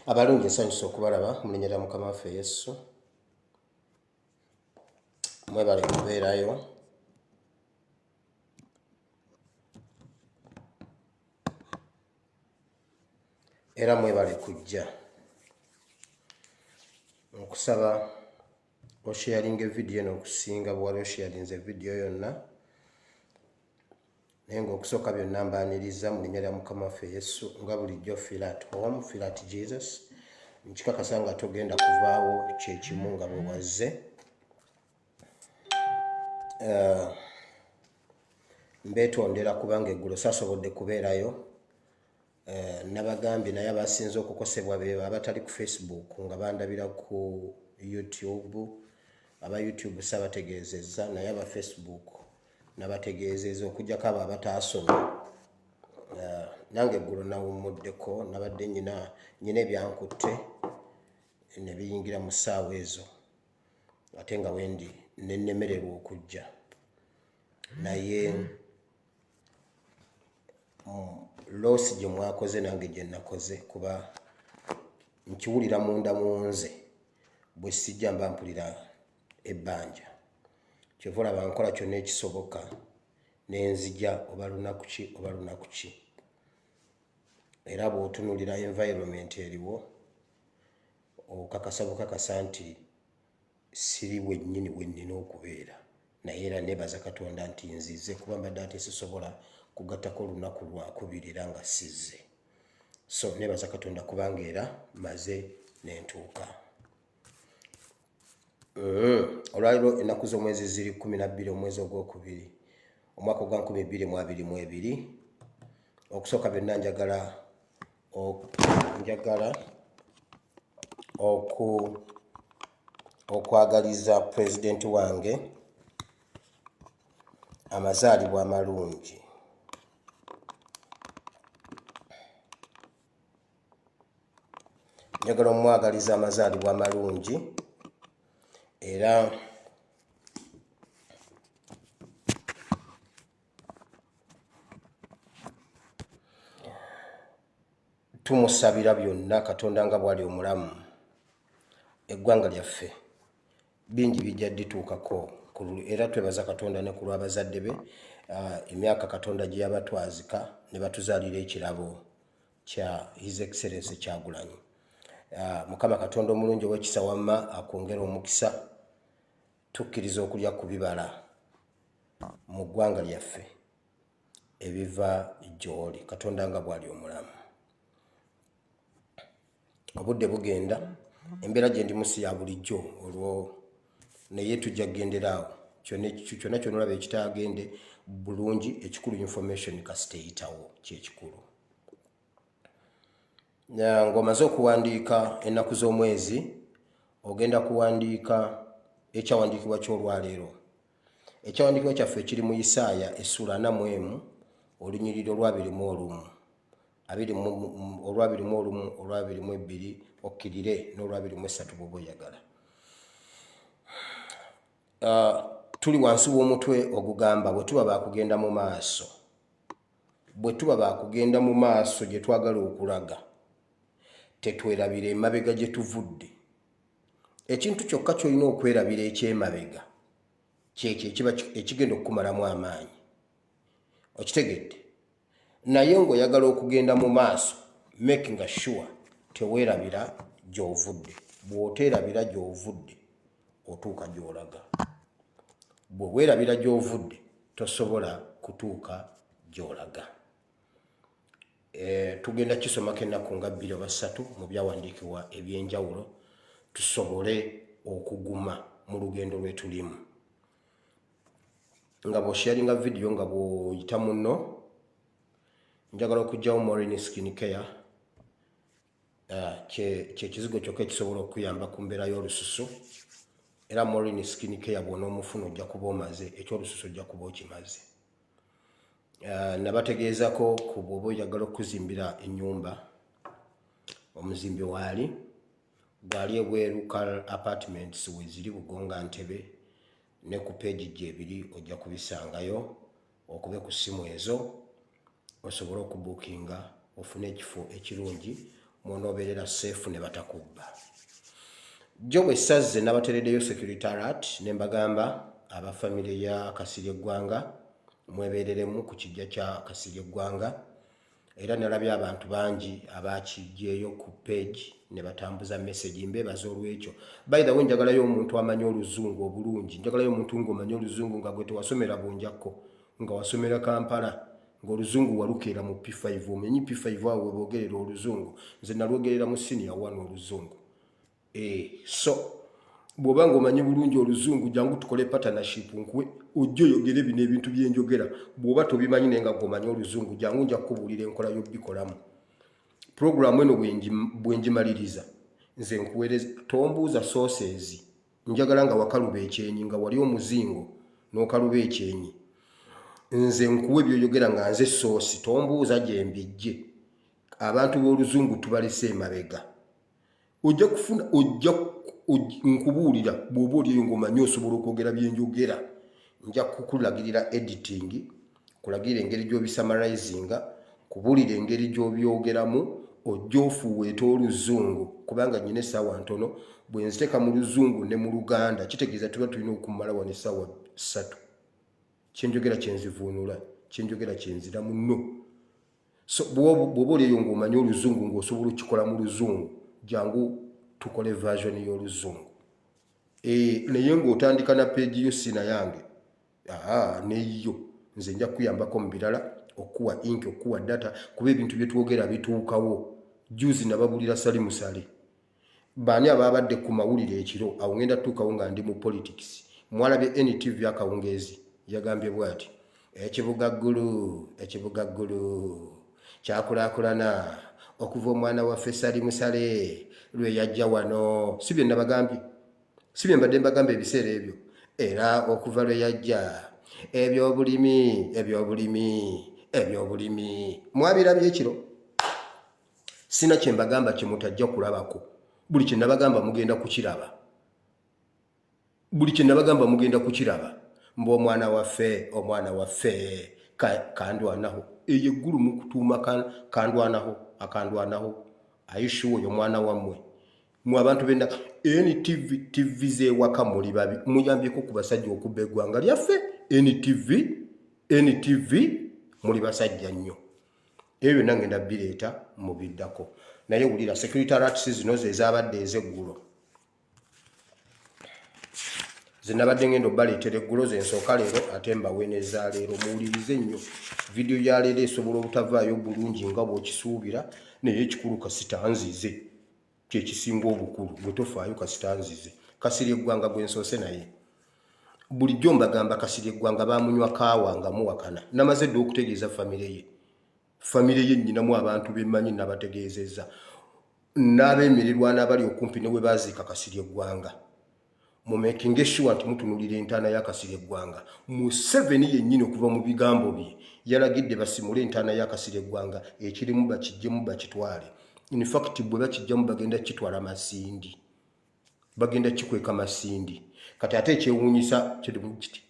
Abalungi nsanyusa okubalaba mu linnya lya Mukama waffe Yesu. Mwebale kubeerayo. Era mwebale kujja. Nkusaba osharinga evidiyo eno okusinga bwe wali osharinze evidiyo yonna. Naye ng'okusooka byonna mbaaniriza mu linnya lya Mukama waffe Yesu nga bulijjo feel at home, feel at Jesus. Nkikakasa nga togenda kuvaawo kyekimu nga bwe wazze. Mbeetondera kubanga eggulo saasobodde kubeerayo. Nabagambye naye abasinze okukosebwa be abatali ku Facebook nga bandabira ku YouTube. Aba YouTube saabategeezezza naye aba Facebook nabategeezezza okuggyako abo abataasoma. Nange eggulo nawummuddeko nabadde nyina ebyankutte ne biyingira mu ssaawa ezo ate nga wendi nennemererwa okujja. Naye loosi gye mwakoze nange gye nakoze kuba nkiwulira munda mu nze bwe sijja mba mpulira ebbanja. Kyova olaba nkola kyonna ekisoboka nenzija oba lunaku ki oba lunaku ki. Era bw'otunuulira environment eriwo okakasa bukakasa nti siri wennyini wennina okubeera. Naye era neebaza Katonda nti nzize kuba mbadde ate sisobola kugattako olunaku lwakubiri era nga sizze. So neebaza Katonda kubanga era maze nentuuka. Olwaliro ennaku z'omwezi ziri 12 omwezi ogwokubiri omwaka ogwa 2022. Okusooka byonna njagala okwagaliza pulezidenti wange amazaalibwa amalungi. Njagala omwagaliza amazaalibwa amalungi era tumusabira byonna Katonda nga bw'ali omulamu. Eggwanga lyaffe bingi bijja dituukako era twebaza Katonda ne ku lw'abazadde be. Emyaka Katonda gye yabatwazika ne batuzaalira ekirabo kya His Excellency Kyagulanyi. Mukama Katonda omulungi ow'ekisa wamma akwongera omukisa. Tukkiriza okulya ku bibala mu ggwanga lyaffe ebiva gy'oli Katonda nga bw'ali omulamu. Obudde bugenda, embeera gye ndimu si ya bulijjo olwo naye tujja kugenderaawo kyonna ky'onolaba ekitaagende bulungi. Ekikulu information kasita eyitawo kyekikulu. Ng'omaze okuwandiika ennaku z'omwezi ogenda kuwandiika ekyawandiikibwa ky'olwaleero. Ekyawandiikibwa kyaffe kiri mu Isaaya essula 41 olunyiriri olwa 21, olwa 21, olwa 22 okkirire n'olwa 23 bw'oba oyagala. Tuli wansi w'omutwe ogugamba bwe tuba baakugenda mu maaso. Bwe tuba baakugenda mu maaso gye twagala okulaga tetwerabira emabega gye tuvudde. Ekintu kyokka ky'olina okwerabira eky'emabega kyekyo ekiba ekigenda okukumalamu amaanyi. Okitegedde? Naye ng'oyagala okugenda mu maaso making sure teweerabira gy'ovudde. Bw'oteerabira gy'ovudde otuuka gy'olaga. Bwe weerabira gy'ovudde tosobola kutuuka gy'olaga. Tugenda kisomako ennaku nga 2 oba 3 mu byawandiikibwa eby'enjawulo tusobole okuguma mu lugendo lwe tulimu. Nga bw'osharinga vidiyo nga bw'oyita munno, njagala okuggyawo Maureen Skin Care. Kyekizigo kyokka ekisobola okuyamba ku mbeera y'olususu. Era Maureen Skin Care bw'onoomufuna ojja kuba omaze ekyolususu ojja kuba okimaze. Nabategeezako ku bw'oba oyagala okuzimbira ennyumba omuzimbe waali gwali ebweru apartments weziri Bugonga Ntebe ne ku page gyebiri ojja kubisangayo okube ku simu ezo osobola okubukinga ofune ekifo ekirungi mwonoberera safe ne batakubba. Jo bwe sazze nabatereddeyo security alert ne mbagamba aba family ya Kasirye Gwanga mwebereremu ku kijja kya Kasirye Gwanga era nalabye abantu bangi abakijjeeyo ku page ne batambuza message mbebaza olwekyo. By the way, njagalayo omuntu amanyi oluzungu obulungi, njagalayo omuntu ng'omanyi oluzungu nga gwe tewasomera Bunjakko nga wasomera Kampala ng'oluzungu walukeera mu P5 omenyi P5 awo webogerera oluzungu nze nalwogerera mu senior 1 oluzungu. So bw'oba ng'omanyi bulungi oluzungu jangu tukole partnership nkuwe ojjo oyogere bino ebintu byenjogera. Bw'oba tobimanyi naye nga gwomanyi oluzungu jangu nja kukubuulira enkola y'obbikolamu. Program eno bwenjimaliriza nze nkuweereza tombuuza sources, njagala nga wakaluba ekyenyi nga wali omuzingo n'okaluba ekyenyi. Nze nkuwe byoyogera nga nze source, tombuuza gye mbijje. Abantu b'oluzungu tubalese emabega. Ojja kufuna nkubuulira bw'oba oliyo ng'omanyi osobola okwogera byenjogera. Nja kukulagirira editing, kulagirira engeri gy'obisamarizinga, kubuulira engeri gy'obyogeramu, ojja ofuweeta oluzungu kubanga nnyina essaawa ntono. Bwe nziteeka mu luzungu ne mu Luganda kitegeeza tuba tulina okumala wano essaawa 3. Kyenjogera kyenzivuunula, kyenjogera kyenzira muno. So bw'oba oliyo ng'omanyi oluzungu ng'osobola okikola mu luzungu jangu tukole version y'oluzungu. Naye ng'otandika na page yo sina yange neyo nze nja kuyambako mu birala okuwa ink okuwa data kuba ebintu bye twogera bituukawo. Juzi nababulira sali musale baani ababadde ku mawulire ekiro awo ngenda tuukawo nga ndi mu politics. Mwalabye NTV akawungeezi yagambye bw'ati ekibuga ggulu kyakulaakulana okuva omwana waffe Sali Musale lwe yajja wano. Si bye nabagambye, si bye mbadde mbagamba ebiseera ebyo. Era okuva lwe yajja ebyobulimi mwabirabye ekiro. Sina kye mbagamba kye mutajja kulabako. Buli kye nabagamba mugenda kukiraba. Buli kye nabagamba mugenda kukiraba. Mbo omwana waffe kandwanaho eyo eggulu mukutuuma akandwanaho ayishuwa oyo mwana wammwe mu abantu benda NTV z'ewaka muli babi muyambyeko ku basajja okubba eggwanga lyaffe. NTV muli basajja nnyo. Ebyo nange ndabireeta mubiddako naye wulira security alerts zino ze zaabadde ez'eggulo. Ze nabadde ngenda obbaleetera eggulo ze nsooka leero ate mbawe n'eza leero muwulirize nnyo. Vidiyo ya leero esobola obutavaayo bulungi nga bw'okisuubira naye ekikulu kasita nzize kyekisinga obukulu. Bwe tofaayo kasita nzize. Kasirye Gwanga gwe nsoose naye bulijjo mbagamba Kasirye Gwanga baamunywa kaawa nga muwakana. Namaze dde okutegeeza famire ye nnyinamu abantu bemmanyi nabategeezezza n'abeemererwa n'abali okumpi ne we baaziika Kasirye Gwanga. Mumekinge sure nti mutunulira entaana ya Kasirye Gwanga. Museveni yennyini okuva mu bigambo bye yalagidde basimule entaana ya Kasirye Gwanga ekirimu bakijjemu bakitwale. In fact bwe bakijjamu bagenda kitwala Masindi, bagenda kikweka Masindi. Kati ate ekyewuunyisa kiti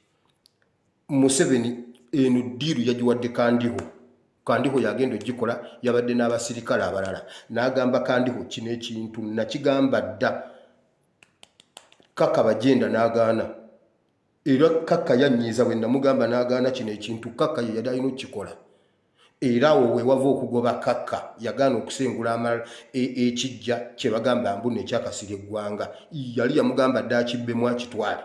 Museveni eno ddiiru yagiwadde Kandiho yagenda ogikola yabadde n'abasirikale abalala n'agamba Kandiho kino ekintu nakigamba dda. Kaka bagenda n'agaana era Kaka yanyiiza bwe namugamba n'agaana kino ekintu Kaka ye yali alina okukikola. Era awo we wava okugoba Kaka yagaana okusengula ekijja kye bagamba mbu n'ekya Kasirye Gwanga yali yamugamba dda akibbemu akitwale.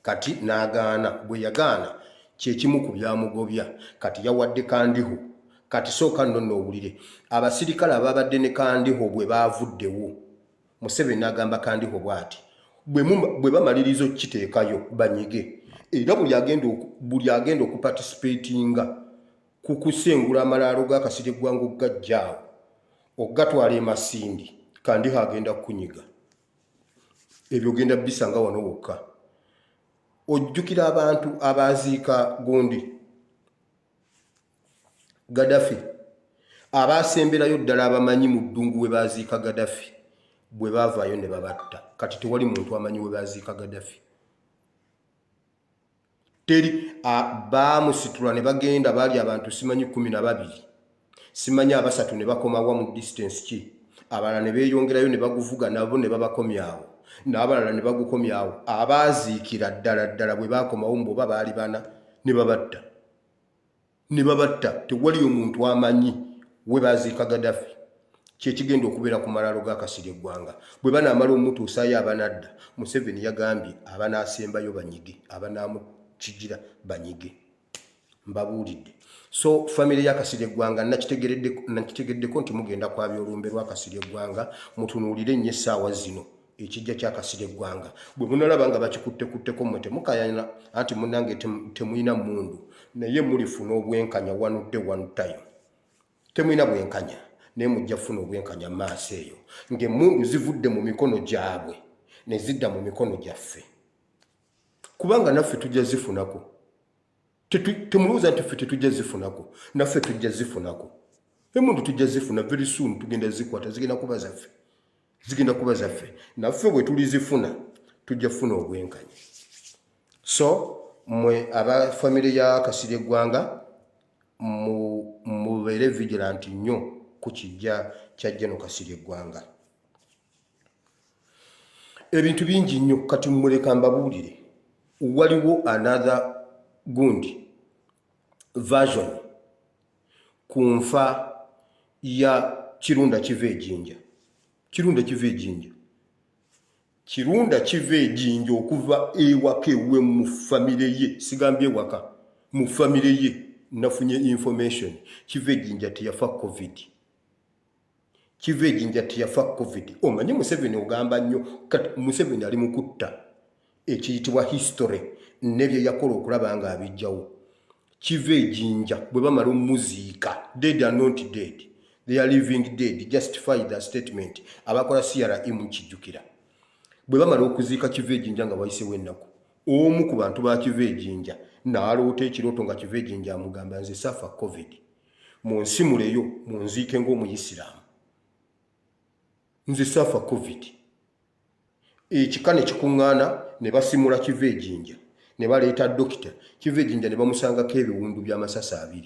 Kati n'agaana. Bwe yagaana kyekimu ku byamugobya. Kati yawadde Kandiho. Kati sooka nno owulire abasirikale ababadde ne Kandiho bwe baavuddewo Museveni n'agamba Kandiho bw'ati bwe bamaliriza okukiteekayo banyige era buli agenda okuparticipatinga ku kusengula amalaalo ga Kasirye Gwanga okugajjaawo okugatwala e Masindi Kandiho agenda kukunyiga. Ebyo ogenda bisanga wano wokka. Ojjukira abantu abaziika gundi Gaddafi abasemberayo ddala abamanyi mu ddungu we baziika Gaddafi bwe baavaayo ne babatta. Kati tewali muntu amanyi we baziika Gaddafi. Teri baamusitula ne bagenda baali abantu simanyi 12 simanyi abasatu ne bakomawa mu distance ki abalala ne beeyongerayo ne baguvuga nabo ne babakomyawo n'abalala ne bagukomyawo abaaziikira ddala bwe baakomawo mboba baali bana ne babatta tewali omuntu amanyi we baziika Gaddafi kyekigenda okubeera ku malalo ga Kasirye Gwanga bwe banaamala omutuusaayo abanadda Museveni yagambye abanaasembayo banyige abanaamukigira banyige mbabuulidde. So family ya Kasirye Gwanga nakitegereddeko nti mugenda kwabya olumbe lwa Kasirye Gwanga mutunuulire nnyo essaawa zino ekijja kya Kasirye Gwanga bwe munalaba nga bakikuttekutteko mmwe temukayana anti munnange temuyina mmundu naye mulifuna obwenkanya wanudde wanutayo temuyina bwenkanya naye mujja funa obwenkanya maaso eyo ng'emmundu zivudde mu mikono gyabwe ne zidda mu mikono gyaffe kubanga naffe tujja zifunako. Temuluuza nti ffe tetujja zifunako naffe tujja zifunako. Emmundu tujja zifuna very soon tugenda zikwata zigenda kuba zaffe naffe bwe tulizifuna tujja funa obwenkanya. So mwe aba family ya Kasirye Gwanga mubeere vigilant nnyo ku kijja kya General Kasirye Gwanga. Ebintu bingi nnyo kati muleka mbabuulire waliwo another gundi version ku nfa ya Kirunda kiva ejjinja. Kirunda kiva ejjinja okuva ewaka ewe mu famire ye sigambye ewaka mu famire ye nafunye information kiva ejjinja teyafa covid. Omanyi Museveni ogamba nnyo kati Museveni ali mu kutta ekiyitibwa history nebye yakola okulaba nga abijjawo. Kiva ejjinja bwe bamala omuziika dead are not dead, they are living dead, justify the statement abakola CRE mu Tujjukire. Bwe bamala okuziika kiva ejjinja nga wayisewo ennaku omu ku bantu ba kiva ejjinja n'aloota ekirooto nga kiva ejjinja amugamba nze safa covid munsimuleyo munziike ng'omuyisiraamu nze safa covid. Ekika ne kikuŋŋaana ne basimula kiva ejjinja ne baleeta dokita kiva ejjinja ne bamusangako ebiwundu by'amasasi 2.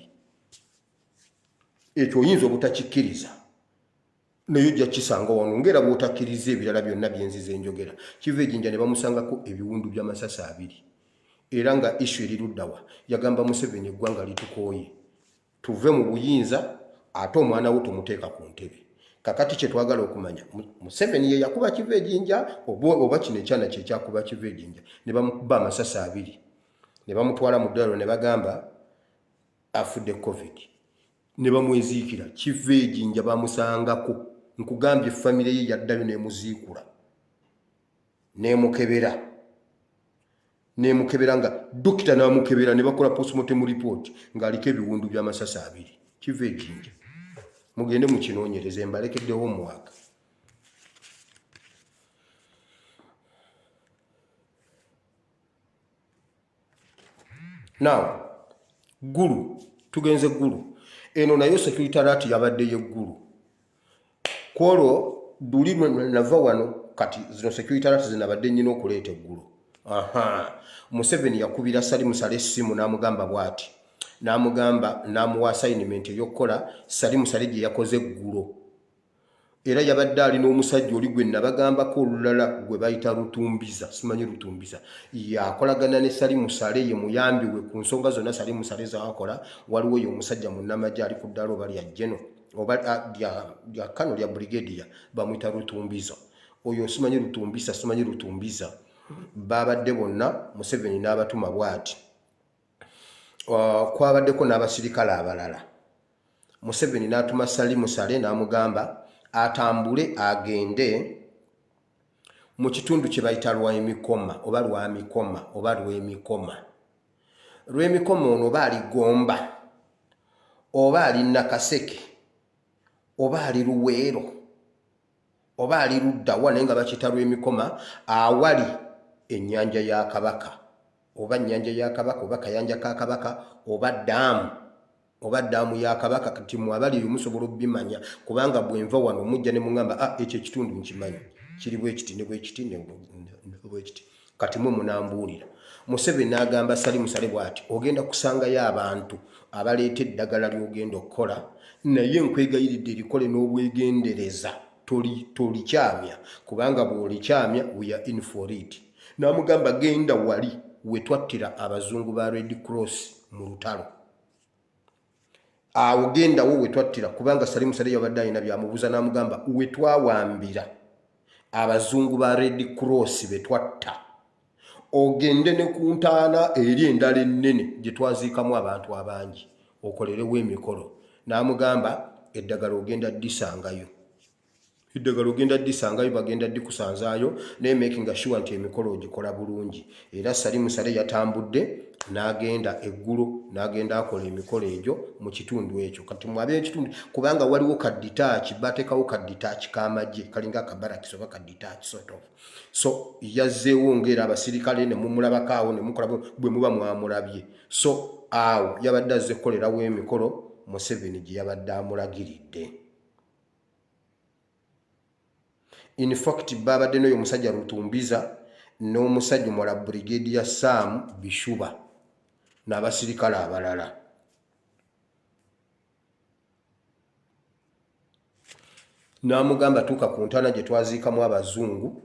Ekyo oyinza obutakikkiriza naye ojja kisanga wano ngera bw'otakkiriza ebirala byonna byenzize enjogera. Kiva ejjinja ne bamusangako ebiwundu by'amasasi 2 era nga issue eriruddawa yagamba Museveni eggwanga litukooye tuve mu buyinza ate omwana wo tumuteeka ku ntebe. Kakati kye twagala okumanya Museveni ye yakuba kiva ejjinja oba kino ekyana kye kyakuba kiva ejjinja ne bamukuba amasasi 2 ne bamutwala mu ddwaliro ne bagamba afudde covid ne bamweziikira. Kiva ejjinja bamusangako nkugambye famire ye yaddayo n'emuziikula n'emukebera nga dokita n'amukebera ne bakola postmortem report ng'aliko ebiwundu by'amasasi 2. Kiva ejjinja mugende mukinoonyereze mbalekeddewo omwaka. Now Gulu tugenze Gulu eno nayo security alert yabaddeyo Gulu kwolwo duli nava wano kati zino security alert zinabadde nnyina okuleeta Gulu. Museveni yakubira Salimu Sale essimu n'amugamba bw'ati n'amuwa assignment ey'okukola Salimu Sale gye yakoze Gulu era yabadde alina omusajja oli gwe nabagambako olulala gwe bayita Lutumbiza simanyi Lutumbiza yakolagana ne Salimu Sale ye muyambi we ku nsonga zonna Salimu Sale z'akola. Waliwo yo omusajja munnamagye ali ku ddala oba lya Geno oba lya Kano lya Brigadier bamuyita Lutumbiza. Oyo simanyi Lutumbiza babadde bonna Museveni n'abatuma bw'ati kwabaddeko n'abasirikale abalala. Museveni n'atuma Salimu Sale n'amugamba atambule agende mu kitundu kye bayita Lwemikoma oba Lwemikoma ono oba ali Gomba oba ali Nakaseke oba ali Luweero oba ali Luddawa naye nga bakiyita Lwemikoma awali ennyanja ya Kabaka oba nnyanja ya Kabaka oba kayanja ka Kabaka oba ddaamu oba ddaamu ya kabaka kati mwabali musobola obimanya kubanga bwenva wano mujja ne mungamba ekyo ekitundu nkimanyi kiri bwekiti ne bwekiti ne bwekiti kati mwe munambuulira. Museveni n'agamba Salimu Sale bw'ati ogenda kusangayo abantu abaleeta eddagala ly'ogenda okukola naye nkwegayiridde erikole n'obwegendereza tolikyamya kubanga bw'olikyamya we are in for it. N'amugamba genda wali we twattira abazungu ba Red Cross mu lutalo. Awo gendawo we twattira kubanga Salimu Sale yabadde alina byamubuuza n'amugamba we twawambira abazungu ba Red Cross be twatta ogende ne ku ntaana eri endala ennene gye twaziikamu abantu abangi okolerewo emikolo. N'amugamba eddagala ogenda ddisangayo. Eddagala ogenda ddisangayo bagenda ddikusanzaayo naye making sure nti emikolo ogikola bulungi. Era Salimu Sale yatambudde n'agenda eggulo n'agenda akola emikolo egyo mu kitundu ekyo. Kati mwabe ekitundu kubanga waliwo kadditaaki bateekawo kadditaaki k'amagye kalinga akabarakisi oba kadditaaki sort of. So yazzeewo ng'era abasirikale ne mumulabako awo ne mukola bwe muba mwamulabye. So awo yabadde azze kukolerawo emikolo Museveni gye yabadde amulagiridde. In fact babadde n'oyo omusajja Rutumbiza n'omusajja omulala Brigadier Sam Bishuba n'abasirikale abalala. N'amugamba tuuka ku ntaana gye twaziikamu abazungu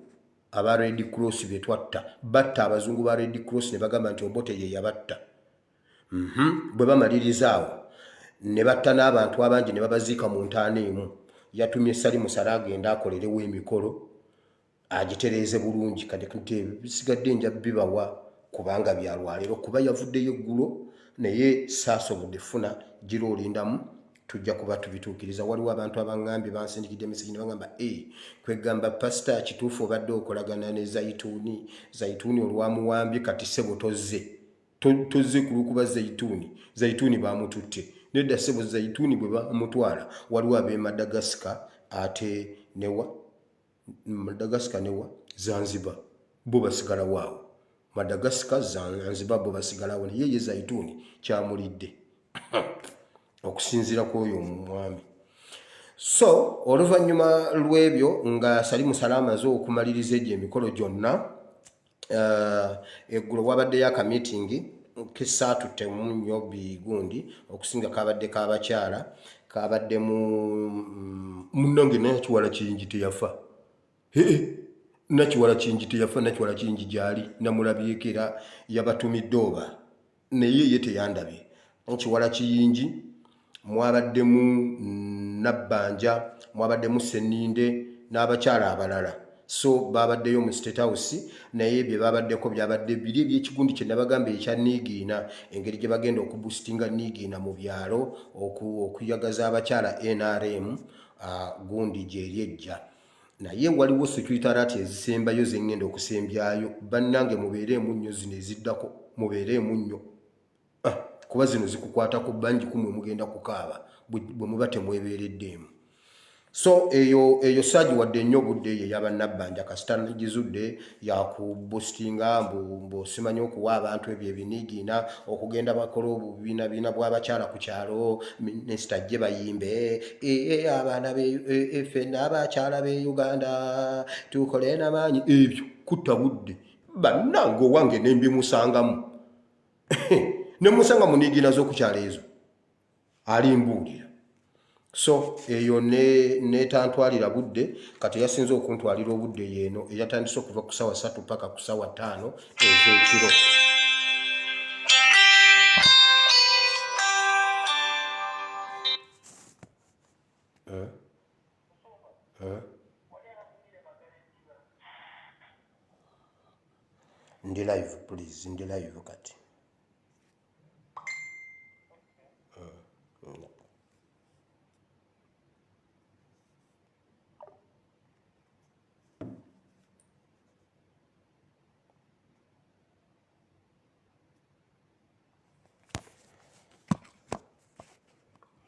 aba Red Cross be twatta. Batta abazungu ba Red Cross ne bagamba nti Obote ye yabatta. Bwe bamaliriza awo ne batta n'abantu abangi ne babaziika mu ntaana emu. Yatumye Salimu Sale agenda akolerewo emikolo agitereeze bulungi kati bisigadde nja bibawa kubanga byalwaliro kuba yavuddeyo eggulo naye saasobodde funa gira olindamu tujja kuba tubituukiriza. Waliwo abantu abangambye bansindikidde message ne bagamba kwegamba pasita kituufu obadde okolagana ne Zaituni olwamuwambye kati sebo tozze kulukuba Zaituni bamututte. Nedda sebo Zaituni bwe bamutwala waliwo ab'e Madagascar ate Madagascar newa Zanzibar bo basigalawo awo. Madagascar Zanzibar bo basigalawo naye ye Zaituni kyamulidde okusinziira ku oyo omwami. So oluvannyuma lw'ebyo nga Salimu Sale amaze okumaliriza egyo emikolo gyonna eggulo wabaddeyo akamitingi kesaatuttemu nnyo bigundi okusinga kabadde k'abakyala kabadde munnange Nakiwala Kiyingi teyafa. Nakiwala Kiyingi teyafa. Nakiwala Kiyingi gyali namulabyeko era yabatumidde oba naye ye teyandabye. Nakiwala Kiyingi mwabaddemu Nabbanja mwabaddemu Sseninde n'abakyala abalala. So babaddeyo mu State House naye bye babaddeko byabadde biri eby'ekigundi kye nabagamba ekya Niigiina engeri gye bagenda okuboostinga Niigiina mu byalo okuyagaza abakyala NRM gundi gyeri ejja. Naye waliwo security alert ezisembayo zengenda okusembyayo bannange mubeereemu nnyo zino eziddako mubeereemu nnyo kuba zino zikukwatako bangi kumwe mugenda kukaaba bwe muba temwebeereddeemu. So eyo saagi wadde nnyo budde ye y'abannabbanja kasita gizudde yakuboostinga mbosimanyi okuwa abantu ebyo ebiniigiina okugenda bakola obubiinabiina bw'abakyala ku kyalo minisita ajje bayimbe abaana ffe n'abakyala b'e Uganda tukole n'amaanyi ebyo kutta budde. Bannange owange ne mbimusangamu ne musanga mu niigiina z'okukyalo ezo alimbuulira. So eyo netantwalira budde kati yasinze okuntwalira obudde yeeno eyatandise okuva ku ssaawa 3 paka ku ssaawa 5 ez'ekiro. Ndi live please, ndi live kati.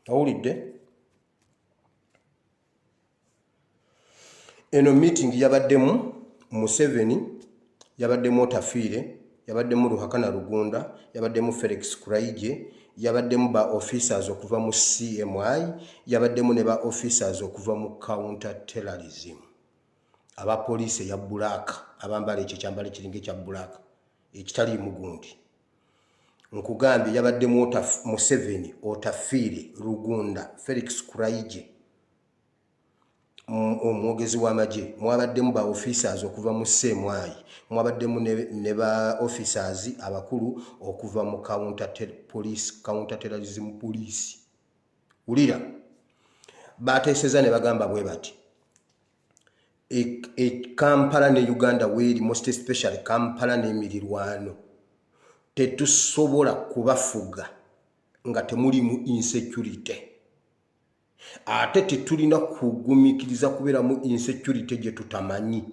Owulidde? Eno meeting yabaddemu Museveni, yabaddemu Otafiire, yabaddemu Ruhakana Rugunda, yabaddemu Felix Kuraije, yabaddemu ba officers okuva mu CMI, yabaddemu ne ba officers okuva mu counter terrorism. Aba police ya black, abambala ekyo kyambalo kiringa ekya black, ekitali mugundi. Nkugambye yabaddemu Museveni, Otafiire, Rugunda, Felix Kuraije, omwogezi w'amagye, mwabaddemu ba officers okuva mu CMI, mwabaddemu ne ba officers abakulu okuva mu counter terrorism police. Ulira bateeseza ne bagamba bwe bati Kampala ne Uganda weeri, most especially Kampala n'emirirwano, tetusobola kubafuga nga temuli mu insecurity. Ate tetulina kugumikiriza kubeera mu insecurity gye tutamanyi.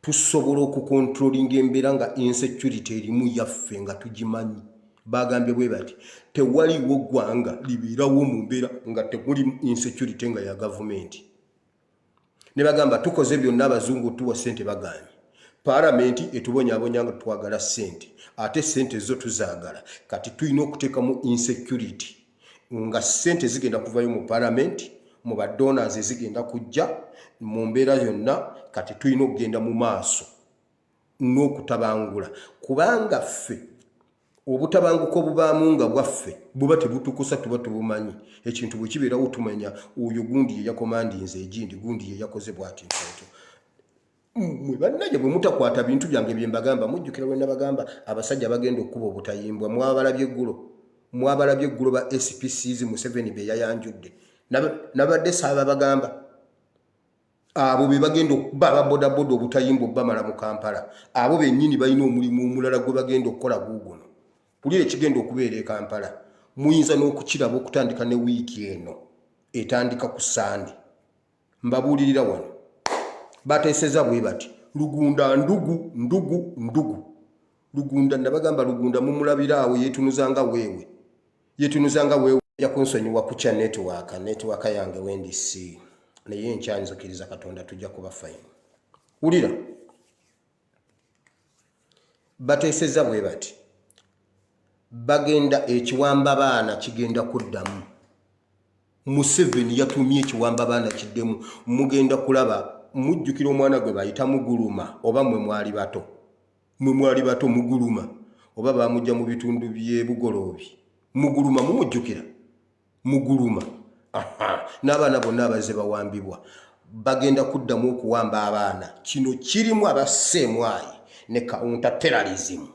Tusobola okukontrolinga embeera nga insecurity erimu yaffe nga tugimanyi. Bagambye bwe bati tewaliwo ggwanga libeerawo mu mbeera nga temuli insecurity nga ya gavumenti. Ne bagamba tukoze byonna abazungu tuwa ssente baganye. Paramenti etubonyabonya nga twagala ssente. Ate ssente zo tuzaagala. Kati tulina okuteeka mu insecurity. Nga ssente zigenda kuvayo mu paramenti, mu ba donors zigenda kujja, mu mbeera yonna kati tulina okugenda mu maaso n'okutabangula. Kubanga ffe obutabanguko obubaamu nga bwaffe buba tebutukusa tuba tubumanyi. Ekintu bwe kibeerawo tumanya oyo gundi ye yakomandinze egindi, gundi ye yakoze bw'ati nto. Mwe bannaye bwe mutakwata bintu byange bye mbagamba, mujjukira bwe nabagamba abasajja bagenda okuba obutayimbwa, mwabalabye eggulo ba SPCs Museveni be yayanjudde. Nabadde saaba bagamba abo be bagenda okuba ababodaboda obutayimbwa obbamala mu Kampala. Abo bennyini balina omulimu omulala gwe bagenda okukola guuguno. Pulire kigenda okubeera e Kampala. Muyinza n'okukiraba okutandika ne wiiki eno etandika ku Sande. Mbabuulirira wano. Bateeseza bwe bati Rugunda ndugu. Rugunda nabagamba Rugunda mumulabira awo yetunuzanga wewe. Yakunsonyiwa ku kya network yange wendisi. Naye nkyanzikiriza Katonda tujja kuba fine. Wulira. Bateeseza bwe bati bagenda ekiwamba baana kigenda kuddamu. Museveni yatumye ekiwamba baana kiddemu. Mugenda kulaba mujjukira omwana gwe bayita Muguluma, oba mwe mwali bato Muguluma, oba bamujja mu bitundu by'e Bugoloobi. Muguluma mumujjukira? Muguluma. N'abaana bonna abaze bawambibwa. Bagenda kuddamu okuwamba abaana. Kino kirimu abaseemwayi ne counter terrorism,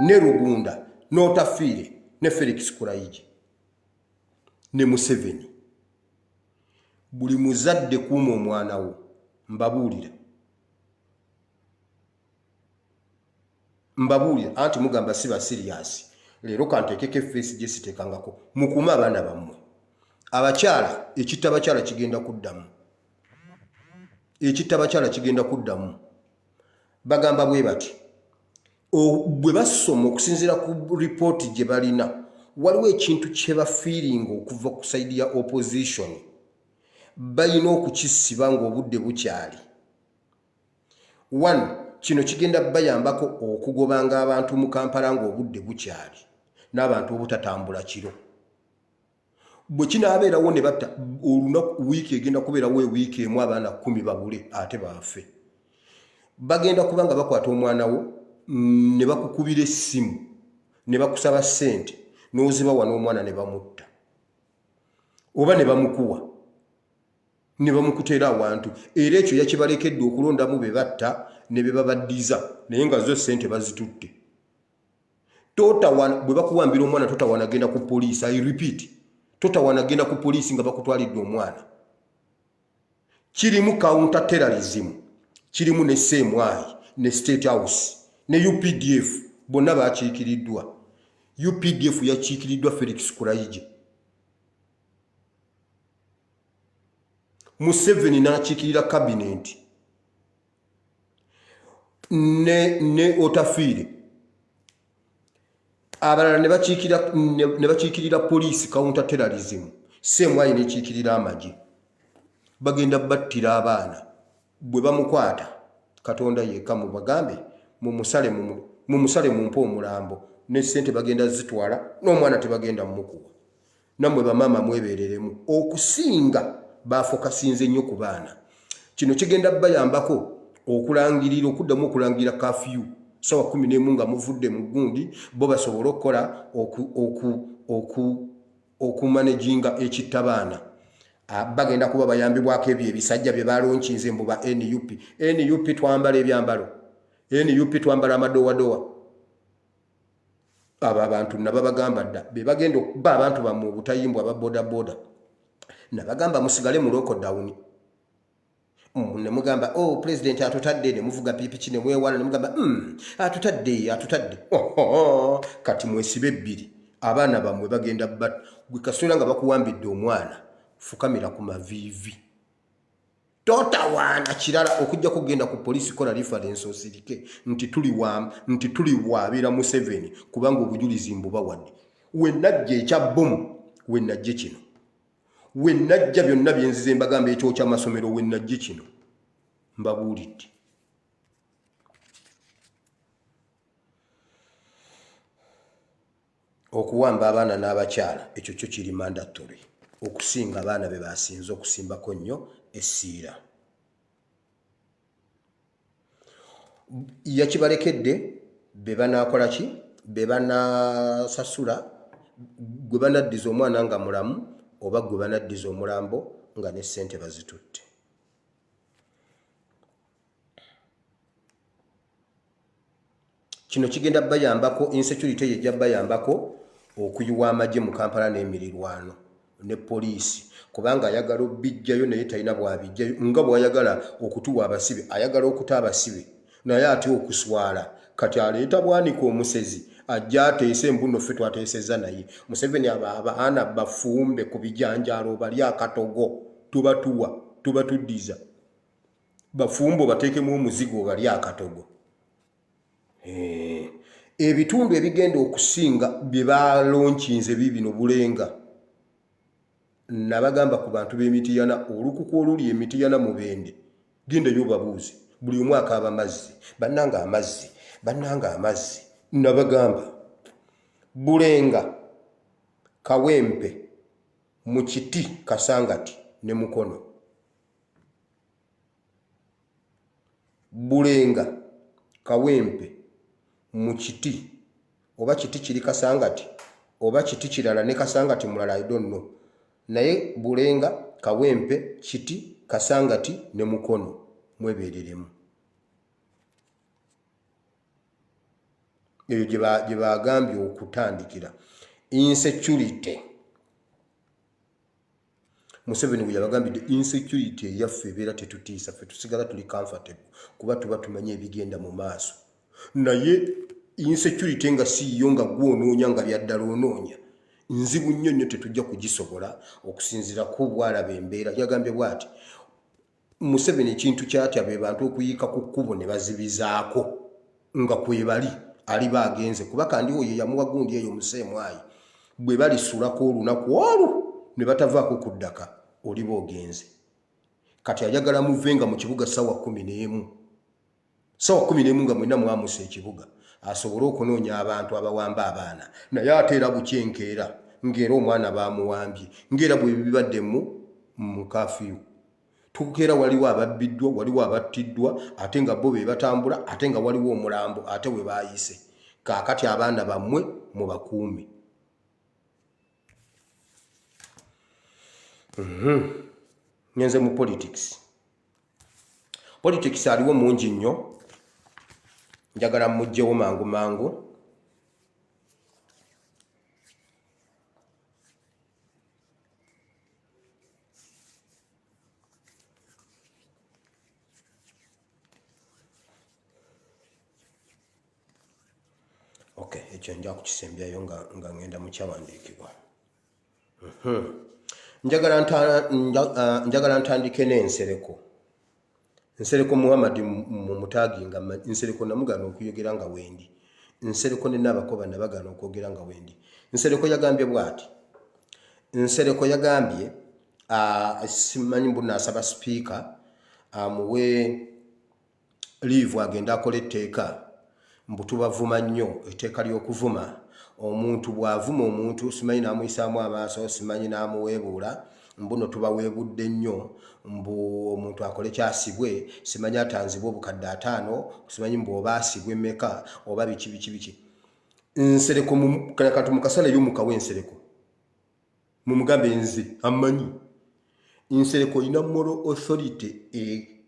ne Rugunda, n'Otafiire, ne Felix Kuraije, ne Museveni. Buli muzadde kuuma omwana wo. Mbabuulira anti mugamba siba serious. Leero kanteekeko effeesi gye siteekangako. Mukuume abaana bammwe. Abakyala, ekittabakyala kigenda kuddamu. Bagamba bwe bati bwe basoma okusinziira ku ripooti gye balina, waliwo ekintu kye bafiiringa okuva ku sayidi ya opposition. Balina okukisiba ng'obudde bukyali. 1. Kino kigenda bayambako okugobanga abantu mu Kampala ng'obudde bukyali, n'abantu obutatambula kiro. Bwe kinaabeerawo ne batta olunaku wiiki egenda kubeerawo wiiki emu abaana 10 babule ate baafe. Bagenda kubanga bakwata omwana wo ne bakukubira essimu ne bakusaba ssente n'ozibawa n'omwana ne bamutta, oba ne bamukuwa ne bamukuteera awantu. Era ekyo yakibalekedde okulondamu be batta ne be babaddiza, naye nga zo ssente bazitutte. Bwe bakuwambira omwana totawanagenda ku poliisi. I repeat, totawanagenda ku poliisi nga bakutwalidde omwana. Kirimu counter terrorism, kirimu ne CMI, ne State House, ne UPDF. Bonna bakiikiriddwa. UPDF yakiikiriddwa Felix Kuraije. Museveni n'akiikirira cabinet. Ne Otafiire. Abalala ne bakiikirira poliisi counter terrorism. CMI n'ekiikirira amagye. Bagenda battira abaana. Bwe bamukwata, Katonda yekka mubagambe mumusale mumpe omulambo. ne ssente bagenda zitwala n'omwana tebagenda mmukuwa. Nammwe bamaama mwebereremu okusinga bafokasinze nnyo ku baana. Kino kigenda bayambako okulangirira okuddamu okulangira kafyu sawa 11 nga muvudde mu gundi bo basobola okukola okumanaginga ekittabaana. Bagenda kuba bayambibwako ebyo ebisajja bye balonkinze mbu ba NUP. NUP twambala ebyambalo, NUP twambala amadowadowa. Abo abantu nababagamba dda be bagenda okuba abantu bammwe obutayimbwa aba bodaboda. Nabagamba musigale mu lockdown. Ne mugamba oh president atutadde, ne muvuga pipiki ne mwewala, ne mugamba atutadde. Kati mwesibe ebbiri abaana bammwe bagenda gwe kasula nga bakuwambidde omwana fukamira ku mavivi. Totawaana kirala okujja kugenda ku polisi kola reference osirike nti tuli waabira mu 7 kubanga obujulizi mbubawadde. We najja ekya bomu, we najja kino. We najja byonna byenzize mbagamba ekyo ky'amasomero, we najja kino. Mbabuulidde. Okuwamba abaana n'abakyala ekyo kyo kiri mandatory okusinga abaana be basinze okusimbako nnyo essiira. Yakibalekedde be banaakola ki? Be banaasasula gwe banaddiza omwana nga mulamu oba gwe banaddiza omulambo nga ne ssente bazitutte. Kino kigenda bayambako, insecurity yejja bayambako okuyiwa amagye mu Kampala n'emirirwano ne poliisi kubanga ayagala obijjayo naye talina bwabijjayo nga bw'ayagala okutuwa abasibe, ayagala okuta abasibe naye ate okuswala. Kati aleeta bwanika omusezi ajja ateese mbuno ffe twateesezza naye. Museveni abaana bafumbe ku bijanjaalo bali akatogo tubatuwa tubatuddiza. Bafumbo bateekemu omuzigo bali akatogo. Ebitundu ebigenda okusinga bye balonkinze bibino Bulenga. Nabagamba ku bantu b'Emitiyana olukuku oluli Emitiyana mu Bende. Gendayo babuuze. Buli omu akaaba amazzi. Bannanga amazzi. Nabagamba Bulenga, Kawempe, Mukiti, Kasangati ne Mukono. Bulenga, Kawempe, Mukiti, oba kiti kiri Kasangati oba kiti kirala ne Kasangati mulala I don't know. Naye Bulenga, Kawempe, Kiti, Kasangati ne Mukono mwebereremu. Eyo gye bagambye okutandikira. Insecurity. Museveni bwe yabagambidde insecurity eyaffe ebeera tetutiisa, ffe tusigala tuli comfortable kuba tuba tumanye ebigenda mu maaso. Naye insecurity nga siiyo nga gwonoonya nga byaddala onoonya nzibu nnyo tetujja kugisobola okusinziira ku bwalaba embeera. Yagambye bw'ati Museveni ekintu kyatya be bantu okuyiika ku kkubo ne bazibizaako nga kwebali aliba agenze kuba kandi oyo yamuwa gundi eyo museemwayi bwe balisulako olunaku olwo ne batavaako ku ddaka oliba ogenze. Kati ayagala muvenga mu kibuga sawa 11 nga mwenna mwamusa ekibuga asobole okunoonya abantu abawamba abaana naye ateera bukyenkeera ng'era omwana bamuwambye ng'era bwe bibadde mu kafiyu. Tukeera waliwo ababbiddwa, waliwo abattiddwa ate nga bo be batambula ate nga waliwo omulambo ate we baayise. Kaakati abaana bammwe mu bakuumi. Ngenze mu politics. Politics aliwo mungi nnyo. Njagala mujjewo mangu mangu. Okay, ekyo nja kukisembyayo nga ngenda mu kyawandiikibwa. Njagala ntandike n'ensereko. Nsereko Muhammad mu mutaagi nga nsereko namugana okuyogera nga wendi. Nsereko ne Nabakoba nabagana okwogera nga wendi. Nsereko yagambye bw'ati. Nsereko yagambye simanyi mbuna asaba speaker amuwe leave agenda akola etteeka mbu tubavuma nnyo etteeka ly'okuvuma omuntu bw'avuma omuntu simanyi n'amuyisaamu amaaso simanyi n'amuweebuula mbuno tubaweebudde nnyo mbu omuntu akole kyasibwe simanyi atanzibwe obukadde 5 simanyi mbu oba asibwe mmeka oba biki nsereko kati mukasala yo mukawe nsereko mumugambe nze amanyi nsereko ina moral authority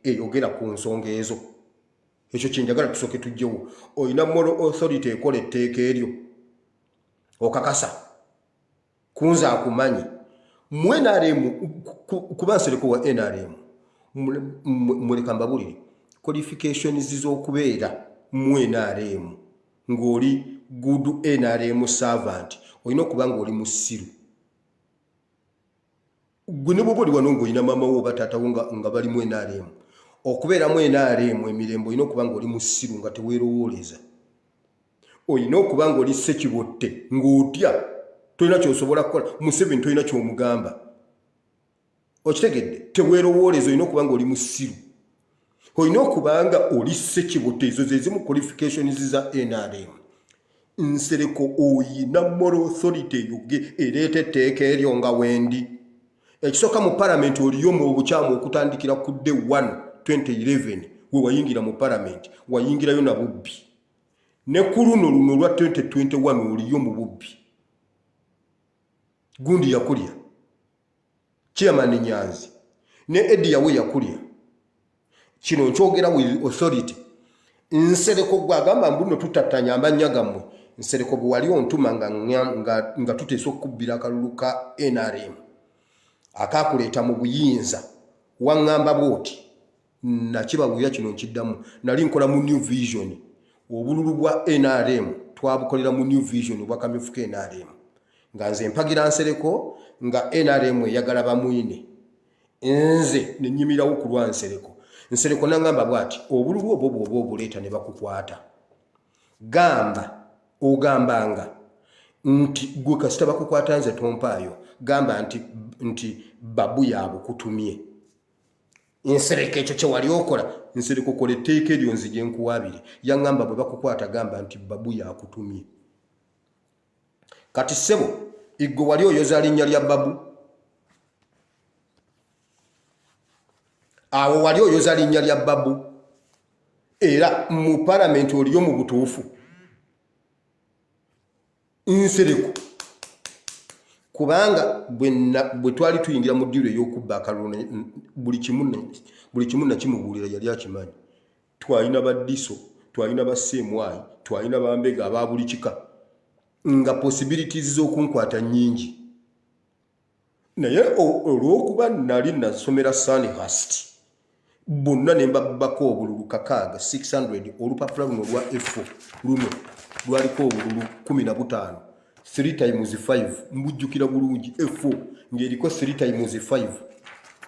eyogera ku nsonga ezo ekyo kyenjagala tusooke tujjewo oyina moral authority ekola etteeka eryo okakasa kunza akumanyi mu NRM kuba nsereko wa NRM muleka mbabulire qualifications z'okubeera mu NRM ng'oli good NRM servant olina okuba ng'oli musiru gwe ne bw'oba oli wano ng'olina maama wo oba taata wo nga bali mu NRM okubeera mu NRM emirembe olina okuba ng'oli musiru nga teweerowooleza olina okuba ng'oli ssekibotte ng'otya tolina ky'osobola kukola Museveni tolina ky'omugamba okitegedde teweerowooleza olina okuba ng'oli musiru olina okuba nga oli ssekibotte ezo ze zimu qualifications za NRM nsereko oyina moral authority eyoge ereeta etteeka eryo nga wendi ekisooka mu palamenti oliyo mu bukyamu okutandikira ku day 1 2011 we wayingira mu palamenti wayingirayo na bubbi ne ku luno lwa 2021 oliyo mu bubbi gundi yakulya chairman Nyanzi ne Edi yawe yakulya kino nkyogera with authority nsereko gwagamba mbuno tutatanya amanya gammwe nsereko bwe wali ontuma nga tuteesa okubbira akalulu ka NRM akakuleeta mu buyinza waŋŋamba bwoti nakibawulira kino nkiddamu nali nkola mu New Vision obululu bwa NRM twabukolera mu New Vision obwakamyufu ka NRM nga nze mpagira nsereko nga NRM eyagala bamwine nze nenyimirawo ku lwa nsereko naŋŋamba bwati obululu obwo bw'oba obuleeta ne bakukwata ogambanga nti gwe kasita bakukwata nze tompaayo gamba nti babu yabukutumye nsereko ekyo kye wali okola nsereko kola etteeka eryo nzije nkuwaabire yaŋŋamba bwe bakukwata gamba nti babu yakutumye kati ssebo igwe wali oyoza linnya lya babu awo wali oyoza linnya lya babu era mu palamenti oliyo mu butuufu nsereko kubanga bwe twali tuyingira mu ddiiro ey'okubba akalulu buli kimu nakimubuulira yali akimanyi twalina baddiso twalina basseemwayi twalina bambega aba buli kika nga possibilities z'okunkwata nnyingi naye olw'okuba nali nasomera Sandhurst bonna ne mbabbako obululu 600 olupapula luno lwa F4 luno lwaliko obululu 15 3 times 5 mbujjukira bulungi F4 ng'eriko 3 times 5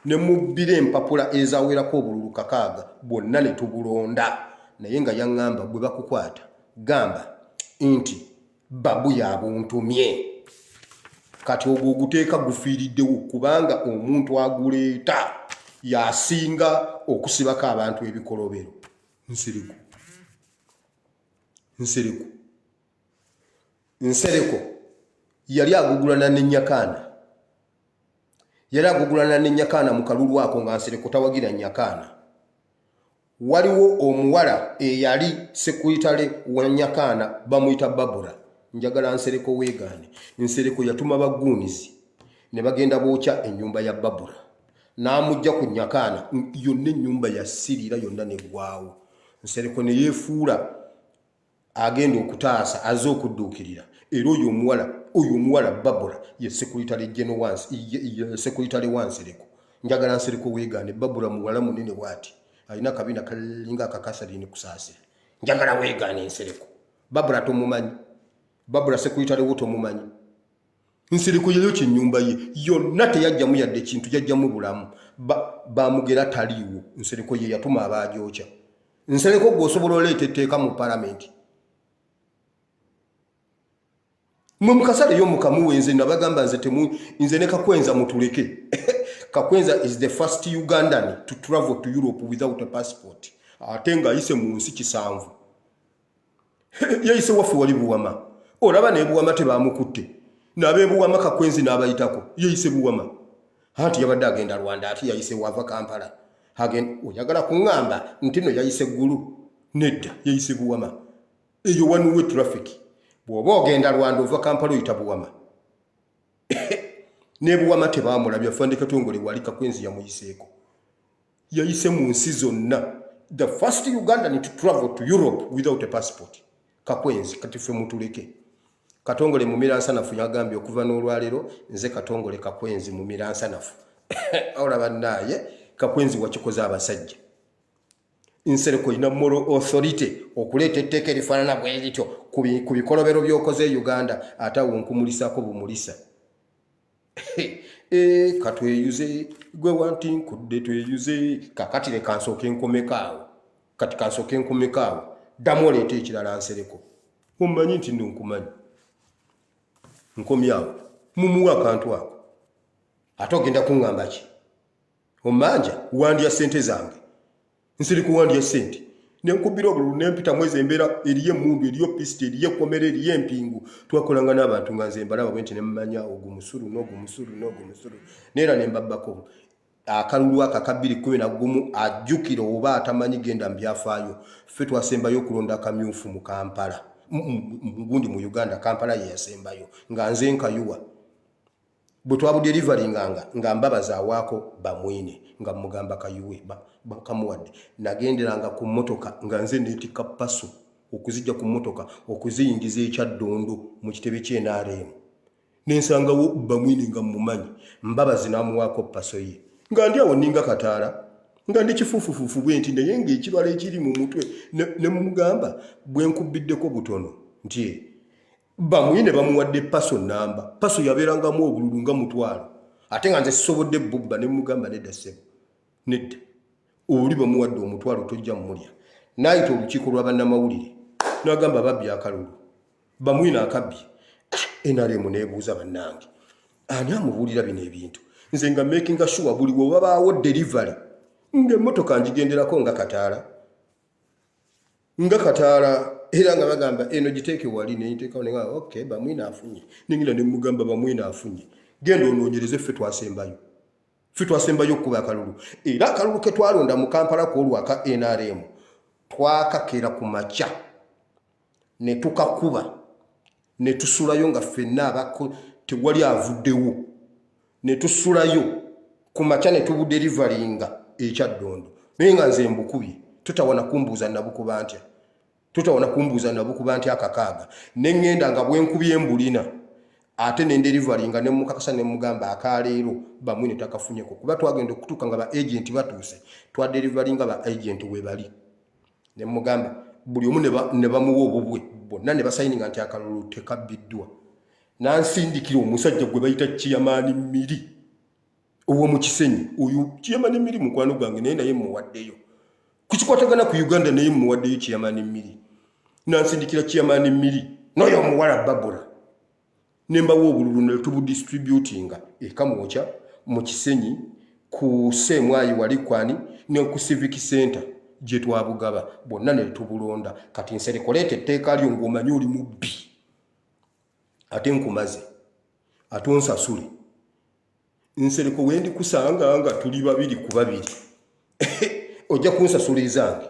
ne mubbira empapula ezawerako obululu 6 bwonna ne tubulonda naye nga yaŋŋamba bwe bakukwata gamba nti babu yabuntumye kati ogwo oguteeka gufiiriddewo kubanga omuntu aguleeta yasinga okusibako abantu ebikolobero nsereko yali agugulana ne Nyakaana mu kalulu ako nga nsereko tawagira Nyakaana waliwo omuwala eyali sekuritale wa Nyakaana bamuyita Babura njagala nsereko weegaane nsereko yatuma baguunizi ne bagenda bookya ennyumba ya Babura n'amujja ku Nyakaana yonna ennyumba yasirira yonna neggwaawo nsereko ne yeefuula agenda okutaasa azze okudduukirira era oyo omuwala Babura ye sekuritale sekuritale wa Nsereko njagala Nsereko weegaane Babura muwala munene bw'ati alina kabina kalinga akakasalini kusaasira njagala weegaane Nsereko Babura tomumanyi Babura sekuritale wo tomumanyi Nsereko yeyo kinnyumba ye yonna teyajjamu yadde kintu yajjamu bulamu bamugera taliiwo Nsereko ye yatuma abaajoocha Nsereko gw'osobola oleeta etteeka mu palamenti mukasale yo mukamuwenze nabagamba nze ne Kakwenza mutuleke Kakwenza is the first Ugandan to travel to Europe without a passport ate nga ayise mu nsi 7 yayise waffe wali Buwama olaba ne Buwama tebamukutte n'abe Buwama Kakwenzi n'abayitako yayise Buwama anti yabadde agenda Rwanda ati yayise wava Kampala oyagala kuŋŋamba nti no yayise ggulu nedda yayise Buwama eyo one way traffic bw'oba ogenda Rwanda ova Kampala oyita Buwama ne Buwama tebaamulabya Fande Katongole wali Kakwenzi yamuyiseeko yayise mu nsi zonna the first Ugandan to travel to Europe without a passport Kakwenzi kati ffe mutuleke Katongole mu miransanafu yagambye okuva n'olwalero nze Katongole Kakwenzi mu miransanafu olaba naye Kakwenzi wakikoze abasajja Nsereko ina moral authority okuleeta etteeka erifaanana bwe lityo ku bikolobero by'okoze Uganda ate awo nkumulisaako bumulisa katweyuze gwe wanti nkudde tweyuze kakati le kansooke nkomekaawo kati kansooke nkomekaawo ddamu oleeta ekirala Nsereko omanyi nti nkumanyi nkomyawo mumuwa akantu ako ate ogenda kuŋŋamba ki omanja wandya ssente zange Nsereko wandya ssente nenkubira obululu nempita mwezi embeera eriyo emmundu eriyo pisiti eriyo ekkomera eriyo empingu twakolanga n'abantu nga nze mbalaba bwe nti nemmanya ogumusulu n'ogumusulu neera ne mbabbako akalulu aka ka 2011 ajjukira oba atamanyi genda mu byafaayo ffe twasembayo okulonda akamyufu mu Kampala gundi mu Uganda Kampala ye yasembayo nga nze nkayuwa bwe twabuderivaringanga nga mbabaza awaako bamwine nga mugamba kayuwe bakamuwadde nagenderanga ku mmotoka nga nze neetikka paso okuzijja ku mmotoka okuziyingiza ekyaddondo mu kitebe ky'NRM nensangawo bamwine nga mumanyi mbabazi namuwaako paso ye nga ndi awo ninga kataala nga ndi kifuufufuufu bwe nti naye ng'ekibala ekiri mu mutwe ne mumugamba bwe nkubiddeko butono nti bamwine bamuwadde paso namba paso yabeerangamu obululu nga mutwalo ate nga nze sisobodde bubba ne mugamba nedda ssebo nedda oli bamuwadde omutwalo tojja mmulya n'ayita olukiiko lwa bannamawulire n'agamba babbi akalulu bamwine akabbye NRM neebuuza bannange ani amubuulira bino ebintu nze nga making sure buli bwe wabaawo delivery ng'emmotoka ngigenderako nga kataala era nga bagamba eno giteeke wali neyiteekawo ne ngamba okay bamwine afunye ningira ne mugamba bamwine afunye genda onoonyereze ffe twasembayo okuba akalulu era akalulu ke twalonda mu Kampala kwolwaka NRM twakakera ku makya ne tukakuba ne tusulayo nga ffenna abako tewali avuddewo ne tusulayo ku makya ne tubuderivaringa ekyaddondo naye nga nze mbukubye tutawana kumbuuza nabukuba nti akakaaga neŋŋenda nga bwenkubye mbulina ate nenderivaringa ne mukakasa ne mugamba akaleero bamwine takafunyeko kuba twagenda okutuuka nga ba agenti batuuse twaderivaringa ba agenti we bali ne mugamba buli omu ne bamuwa obubwe bonna ne basayininga nti akalulu tekabbiddwa nansindikira omusajja gwe bayita Kiyamaani Mmiri ow'omu Kisenyi oyo Kiyamaani Mmiri mukwano gwange naye muwaddeyo kukikwatagana ku Uganda naye muwaddeyo Kiyamaani Mmiri nansindikira Kiyamaani Mmiri n'oyo omuwala Babura nembawo obululu ne tubudistributinga ekamwocha mu Kisenyi ku Semwayi walikwani ne ku Civic Center gye twabugaba bonna ne tubulonda kati Nsereko leeta etteeka lyo ng'omanyi oli mubbi ate nkumaze ate onsasule Nsereko wendi kusanga nga tuli 2 ku 2 ojja kunsasula ezange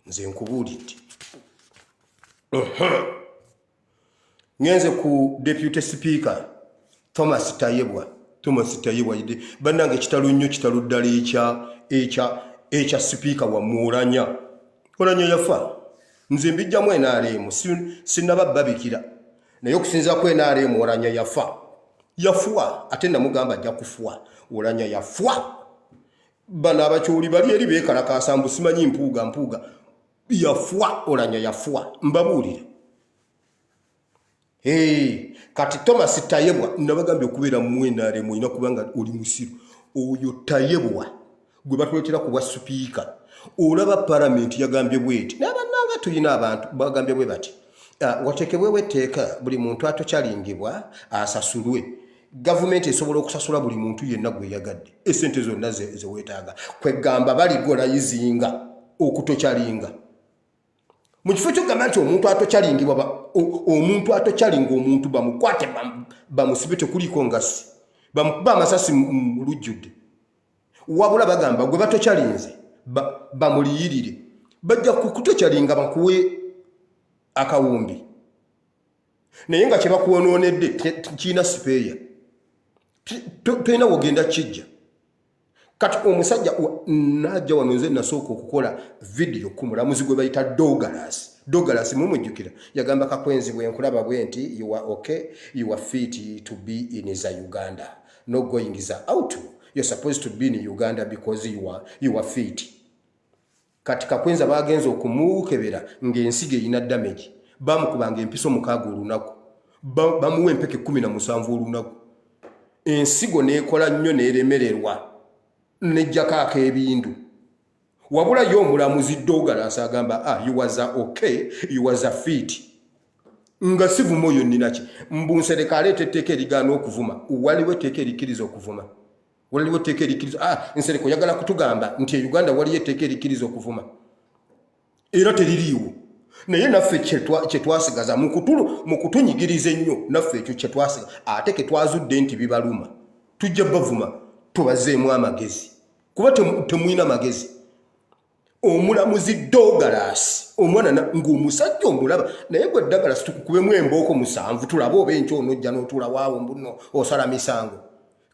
nze nkubuulidde ngenze ku deputy speaker Thomas Tayebwa yide bannange kitalo nnyo kitalo ddala ekya speaker wa Oranya yafa nze mbijjamu NRM sinnaba babikira naye okusinza ku NRM Oranya yafuwa ate namugamba ajja kufuwa Oranya yafuwa bana abakyoli bali eri beekalakaasa mbu simanyi mpuuga yafuwa Oranya yafuwa mbabuulire kati Thomas Tayebwa nabagambye okubeera mu NRM olina kubanga oli musiru oyo Tayebwa gwe batuleetera ku bwa sipiika olaba palamenti yagambye bweti n'abannanga tulina abantu bagambye bwe bati watekebwewo etteeka buli muntu atokyalingibwa asasulwe gavumenti esobola okusasula buli muntu yenna gwe yagadde esente zonna zeweetaaga kwegamba baligolayizinga okutokyalinga mu kifo ky'okugamba nti omuntu atokyalingibwa omuntu atokyalinga omuntu bamukwate bamusibe tekuliko ngasi bamukuba amasasi mu lujjudde wabula bagamba gwe batokyalinze bamuliyirire bajja kutokyalinga bakuwe akawumbi naye nga kye bakuwonoonedde kiina sipeeya tolina wogenda kijja kati omusajja najja wano nze nasooka okukola vidiyo ku mulamuzi gwe bayita Douglas mumujjukira yagamba Kakwenzi bwe nkulaba bwe nti you are okay you are fit to be in Uganda no going out you're supposed to be in Uganda because you are fit kati Kakwenzi bagenza okumukebera ng'ensigo erina damage bamukubanga empiso mukaaga olunaku bamuwa empeke 17 olunaku ensigo neekola nnyo neeremererwa nejjako ak'ebindu wabula yo omulamuzi Douglas agamba you was okay you was fit nga sivumo yo ninaki mbunsereka aleeta etteeka erigaana okuvuma waliwo etteeka erikiriza okuvuma waliwo etteeka erikiriza nsereko yagala kutugamba nti Uganda waliyo etteeka erikiriza okuvuma era teririiwo naye naffe kyetwasigaza mu kutunyigiriza ennyo naffe ekyo kyetwasigaza ate ke twazudde nti bibaluma tujja bavuma tubazeemu amagezi kuba temulina magezi omulamuzi Douglas omwana ng'omusajja omulaba naye gwe Douglas tukukubemu embooko 7 tulabe oba enkyo onojja n'otuula waawo mbuno osala misango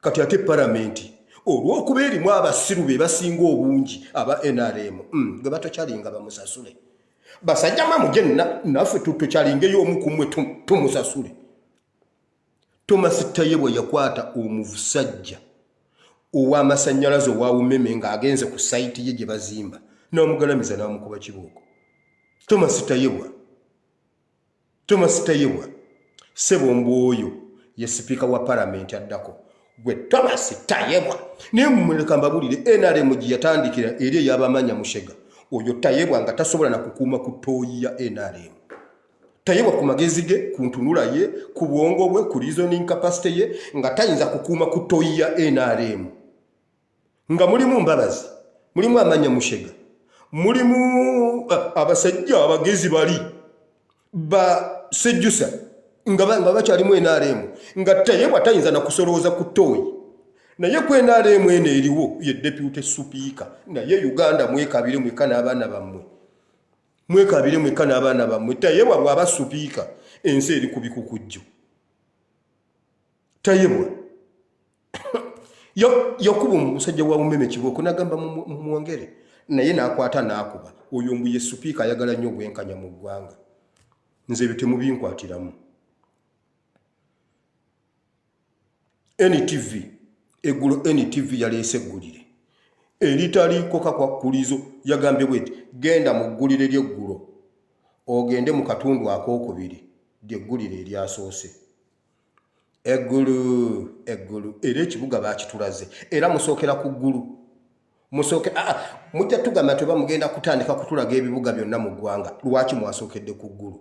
kati ate palamenti olw'okuba erimu abasiru be basinga obungi aba NRM gwe batokyalinga bamusasule basajja mamuje naffe tutokyalingeyo omu ku mmwe tumusasule Thomas Tayebwa yakwata omusajja ow'amasannyalaze owawumeme ng'agenze ku sayiti ye gye bazimba n'omugalamiza n'amukuba kibooko Thomas Tayebwa Sebombo oyo ye sipiika wa palamenti addako gwe Thomas Tayebwa naye mumuleka mbabulire NRM gye yatandikira eri ey'abamanya Mushega oyo Tayebwa nga tasobola na kukuuma ku ttooyi ya NRM Tayebwa ku magezi ge ku ntunula ye ku bwongo bwe ku reasoning capacity ye nga tayinza kukuuma ku ttooyi ya NRM nga mulimu Mbabazi mulimu amanya Mushega mulimu abasajja abagezi bali Sejjusa nga bakyalimu NRM nga Tayebwa tayinza na kusolooza ku ttooyi naye ku NRM eno eriwo ye deputy speaker naye Uganda mwekabire mweka n'abaana bammwe Tayebwa bw'aba speaker ensi eri ku bikukujjo Tayebwa yakuba omusajja wa Mumeme kibooko n'agamba mwongere naye n'akwata n'akuba oyo mbu ye speaker ayagala nnyo obwenkanya mu ggwanga nze ebyo temubinkwatiramu NTV eggulo NTV yaleese eggulire eritaliiko kakwakulizo yagambye bweti genda mu ggulire ly'eggulo ogende mu katundu akookubiri lyeggulire eryasoose eggulu era ekibuga baakitulaze era musookera ku ggulu mujja tugamba nti oba mugenda kutandika kutulaga ebibuga byonna mu ggwanga lwaki mwasookedde ku ggulu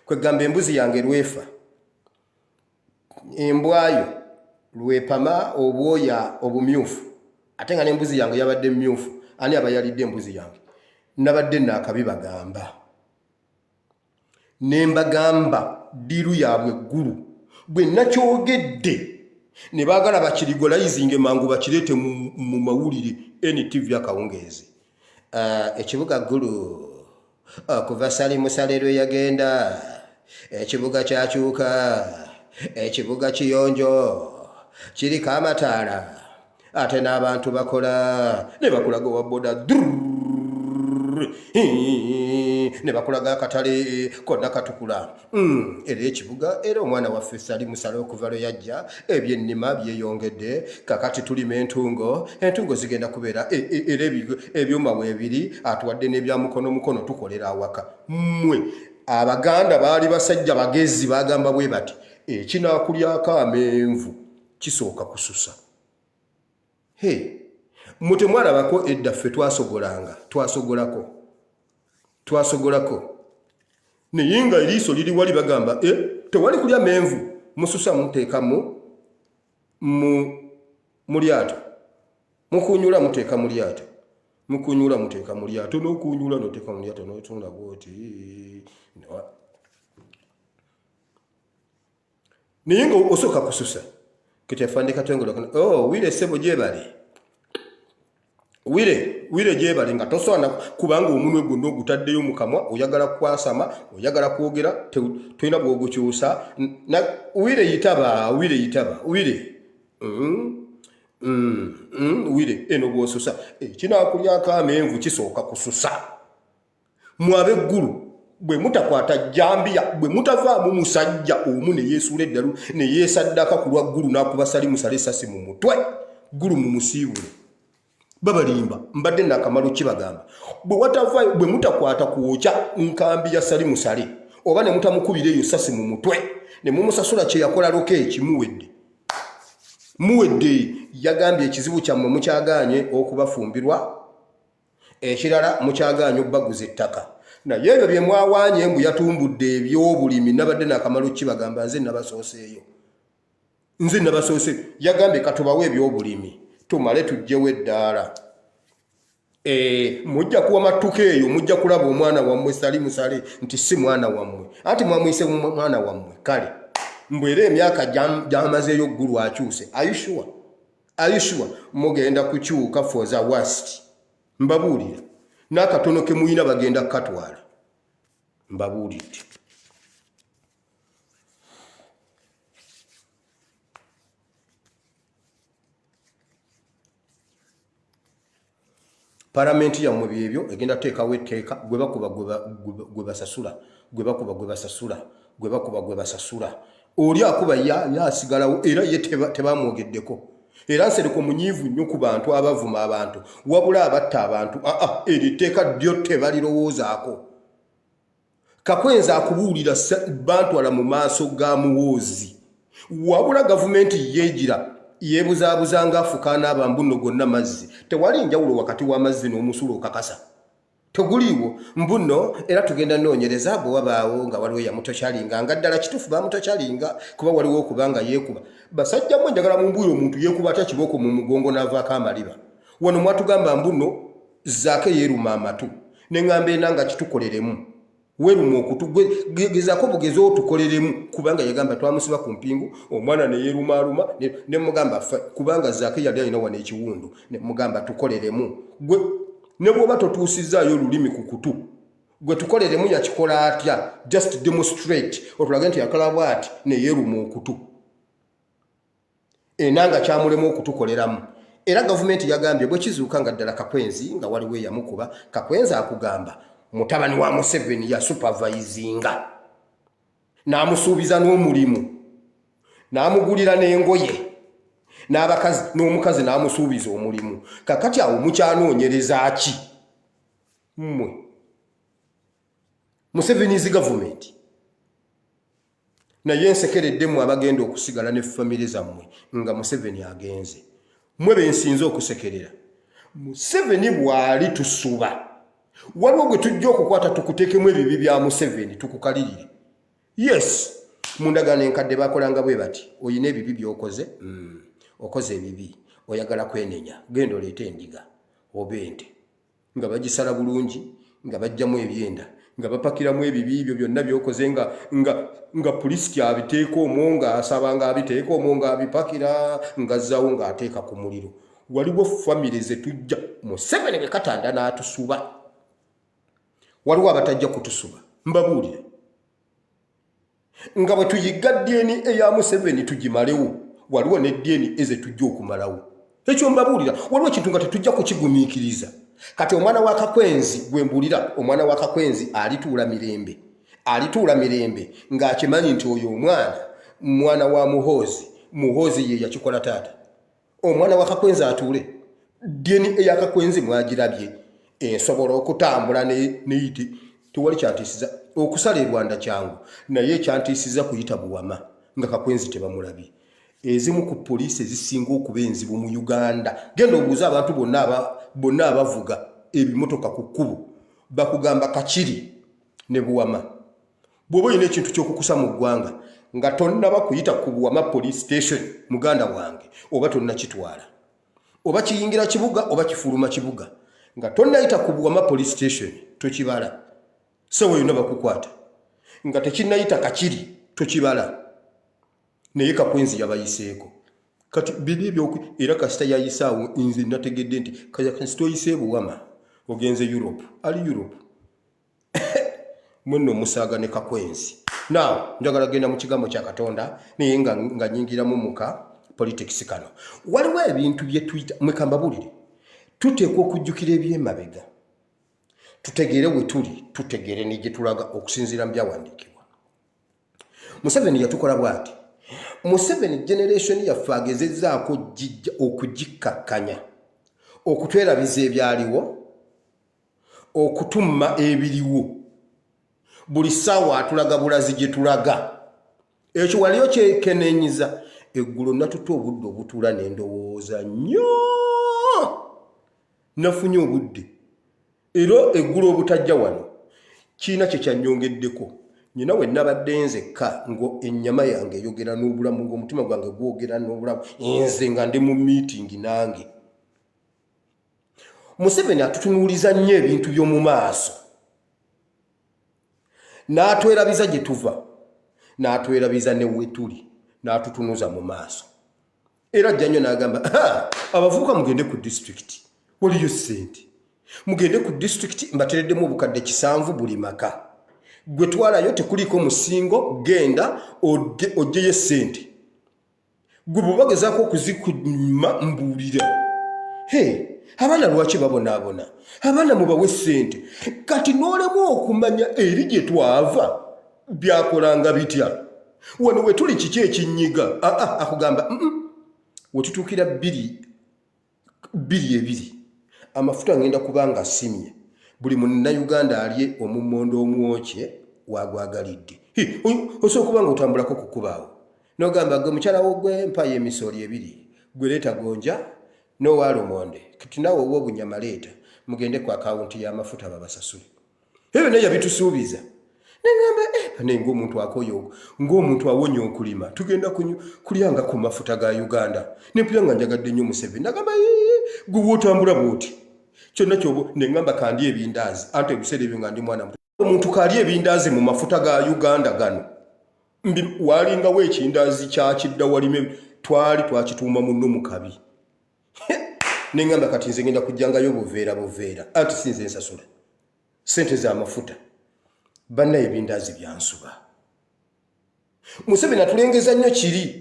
kwegamba embuzi yange lwefa embwayo lwepama obwoya obumyufu ate nga n'embuzi yange yabadde mmyufu ani aba yalidde embuzi yange nabadde naakabibagamba nembagamba diru yaabwe eggulu bwe nakyogedde ne baagala bakirigolayizinge mangu bakireete mu mawulire NTV akawungeezi ekibuga ggulu kuva Salimusalero yagenda ekibuga kyakyuka ekibuga kiyonjo kiriko amataala ate n'abantu bakola ne bakulaga owa boda ne bakulaga akatale konna katukula era ekibuga era omwana waffe Salimusalero okuva lwe yajja ebyennima byeyongedde kakati tulima entungo zigenda kubeera era ebyuma weebiri atuwadde n'ebyamukono tukolera awaka mmwe Abaganda baali basajja bagezi bagamba bwe bati ekinaakulyako amenvu kisooka kususa mutemwalabako edda ffe twasogolako naye nga eriiso liri wali bagamba tewali kulya menvu mususa muteeka mu lyato mukunyula muteeka mu lyato mukunyula muteeka mu lyato n'okunyula n'oteeka mu lyato n'otunda bwoti naye nga osooka kususa ketefande katongole wire sebo gyebale wire gyebale nga tosobola kubanga omunwe gwonna ogutaddeyo mu kamwa oyagala kwasama oyagala kwogera tolina bwogukyusa wire yitaba wire eno bwosusa kinaakulyako amenvu kisooka kususa mwabe eggulu bwe mutakwata jambiya bwe mutavaamu musajja omu ne yeesuula eddalu ne yeesaddaka ku lwa ggulu n'akubasali musale esasi mu mutwe ggulu mu musiibule babalimba mbadde nakamalo kibagamba bwe mutakwata kwokya nkambi ya sali musale oba ne mutamukubira eyo sasi mu mutwe ne mumusasula kye yakola lokeeki muwedde yagambye ekizibu kyammwe mukyagaanye okubafumbirwa ekirala mukyagaanye obbaguza ettaka naye ebyo bye mwawaanye embu yatumbudde eby'obulimi nabadde nakamalo kibagamba nze nabasoose yagambye katubawe eby'obulimi tumale tujjewo eddaala mujja kuwa matuka eyo mujja kulaba omwana wammwe sali musale nti si mwana wammwe anti mwamuyise mwana wammwe kale mbwera emyaka gyamazeeyo ggulu akyuse ayishuwa mugenda kukyuka for the worst mbabuulira n'akatono ke muyina bagenda kukatwala mbabuulidde paramenti yammwe byebyo egenda teekawo etteeka gwe bakuba gwe basasula oli akuba yasigalawo era ye tebamwogeddeko era nsereko munyiivu nnyo ku bantu abavuma abantu wabula abatta abantu eri etteeka ddyo tebalirowoozaako kakwenza akubuulira bantwala mu maaso ga muwoozi wabula gavumenti yeegira yeebuzaabuza ng'afukaana abambuno gonna mazzi tewali njawulo wakati w'amazzi n'omusulo okakasa teguliiwo mbuno era tugenda noonyereza bwe wabaawo nga waliwo yamutokyalinga nga ddala kituufu bamutokyalinga kuba waliwo okubanga yeekuba basajja mwe njagala mumbuire omuntu yeekuba atya kibooko mu mugongo n'avaako amaliba wano mwatugamba mbuno zaake yeeruma amatu ne ŋŋamba ena nga kitukoleremu weeruma okutu gezaako bugezi otukoleremu kubanga yagamba twamusiba ku mpingu omwana ne yeerumaaluma ne mugamba kubanga zaake yali alina wano ekiwundu ne mugamba tukoleremu gwe ne bw'oba totuusizaayo olulimi ku kutu gwe tukoleremu yakikola atya just demonstrate otulage nti yakola bw'ati ne yeeruma okutu enanga kyamulemu okutukoleramu era gavumenti yagambye bwe kizuuka nga ddala kakwenzi nga waliwo eyamukuba kakwenzi akugamba mutabani wa Museveni ya supervisinga n'amusuubiza n'omulimu n'amugulira n'engoye n'abakazi n'omukazi n'amusuubiza omulimu kakati awo mukyanoonyereza ki mmwe Museveni's government naye nsekereddemu abagenda okusigala ne famire zammwe nga Museveni agenze mmwe bensinze okusekerera Museveni bw'ali tusuba waliwo gwe tujja okukwata tukuteekemu ebibi bya Museveni tukukalirire yes mundagaano enkadde bakolanga bwe bati oyina ebibi by'okoze okoze ebibi oyagala kwenenya genda oleete endiga oba ente nga bagisala bulungi nga bajjamu ebyenda nga bapakiramu ebibi ebyo byonna by'okoze nga pulisiti abiteeka omwo ng'asaba ng'abiteeka omwo ng'abipakira ng'azzawo ng'ateeka ku muliro waliwo famire ze tujja Museveni bwe katanda n'atusuba waliwo abatajja kutusuba mbabuulire nga bwe tuyigga ddiini eya Museveni tugimalewo waliwo n'eddiini eze tujja okumalawo ekyo mbabuulira waliwo ekintu nga tetujja kukigumiikiriza kati omwana wa kakwenzi gwe mbulira omwana wa kakwenzi alituula mirembe ng'akimanyi nti oyo mwana wa muhoozi ye yakikola taata omwana wa kakwenzi atuule ddiini eya kakwenzi mwagirabye ensobola okutambula neyite tewali kyantiisiza okusala Rwanda kyangu naye kyantiisiza kuyita Buwama nga kakwenzi tebamulabye ezimu ku poliisi ezisinga okuba enzibu mu Uganda genda obuuza abantu bonna abavuga ebimotoka ku kkubo bakugamba Kakiri ne Buwama bw'oba olina ekintu ky'okukusa mu ggwanga nga tonnaba kuyita ku Buwama police station muganda wange oba tonnakitwala oba kiyingira kibuga oba kifuluma kibuga nga tonnayita ku Buwama police station tokibala sawa yonna bakukwata nga tekinnayita Kakiri tokibala naye Kakwenzi yabayiseeko kati biri ebyo era kasita yayisaawo nze nategedde nti kasita oyise Buwama ogenze Europe ali Europe mwenno musaaga ne Kakwenzi now njagala genda mu kigambo kya Katonda naye nga nyingiramu muka politics kano waliwo ebintu bye tuyita mwekambabulire tuteekwa okujjukira ebyemabega tutegeere we tuli tutegeere ne gyetulaga okusinziira mu byawandiikibwa. Museveni yatukola bw'ati. Museveni generation yaffe agezezzaako okugikkakkanya okutwerabiza ebyaliwo okutumma ebiriwo buli ssaawa atulaga bulazi gyetulaga ekyo waliyo kyekeneenyiza eggulo natuta obudde obutuula n'endowooza nnyo nafunye obudde era eggulo obutajja wano kiina kye kyannyongeddeko nyina we nabadde nzekka ngo ennyama yange eyogera n'obulamu ng'omutima gwange gwogera n'obulamu nze nga ndi mu meeting nange. Museveni atutunuuliza nnyo ebintu by'omu maaso n'atwerabiza gye tuva n'atwerabiza ne we tuli n'atutunuuza mu maaso era ajja nnyo n'agamba abavubuka mugende ku district waliyo ssente mugende ku district mbatereddemu obukadde 7 buli maka gwe twalayo tekuliko musingo genda ojjeyo ssente gwe bubagezaako okuzikunyuma mbuulira abaana lwaki babonaabona abaana mubawe ssente kati n'olemu okumanya eri gye twava byakolanga bitya wano we tuli kiki ekinyiga akugamba wetutuukira 2 amafuta ngenda kubanga asimye buli munnayuganda alye omummondo omwokye wagwagalidde osobola okuba nga otambulako kukubaawo n'ogamba gwe mukyala wo gwe mpayo emisooli 2 gwe leeta gonja n'owaala omonde kati naawe owa obunyama leeta mugende ku akawunti y'amafuta babasasule ebyo naye yabitusuubiza neŋŋamba naye ng'omuntu akoyo ng'omuntu awonya okulima tugenda kulyanga ku mafuta ga Uganda nempira nga njagadde nnyo Museveni nagamba gwe wootambula bw'oti kyonna kyobo neŋŋamba kandi ebindaazi ante ebiseera ebyo nga ndi mwana muto omuntu kali ebindaazi mu mafuta ga Uganda gano waalingawo ekindaazi kyakidda walime twakituuma munno mu kabi neŋŋamba kati nze ngenda kujjangayo buveera anti sinze nsasula ssente z'amafuta banna ebindaazi byansuba. Museveni atulengeza nnyo kiri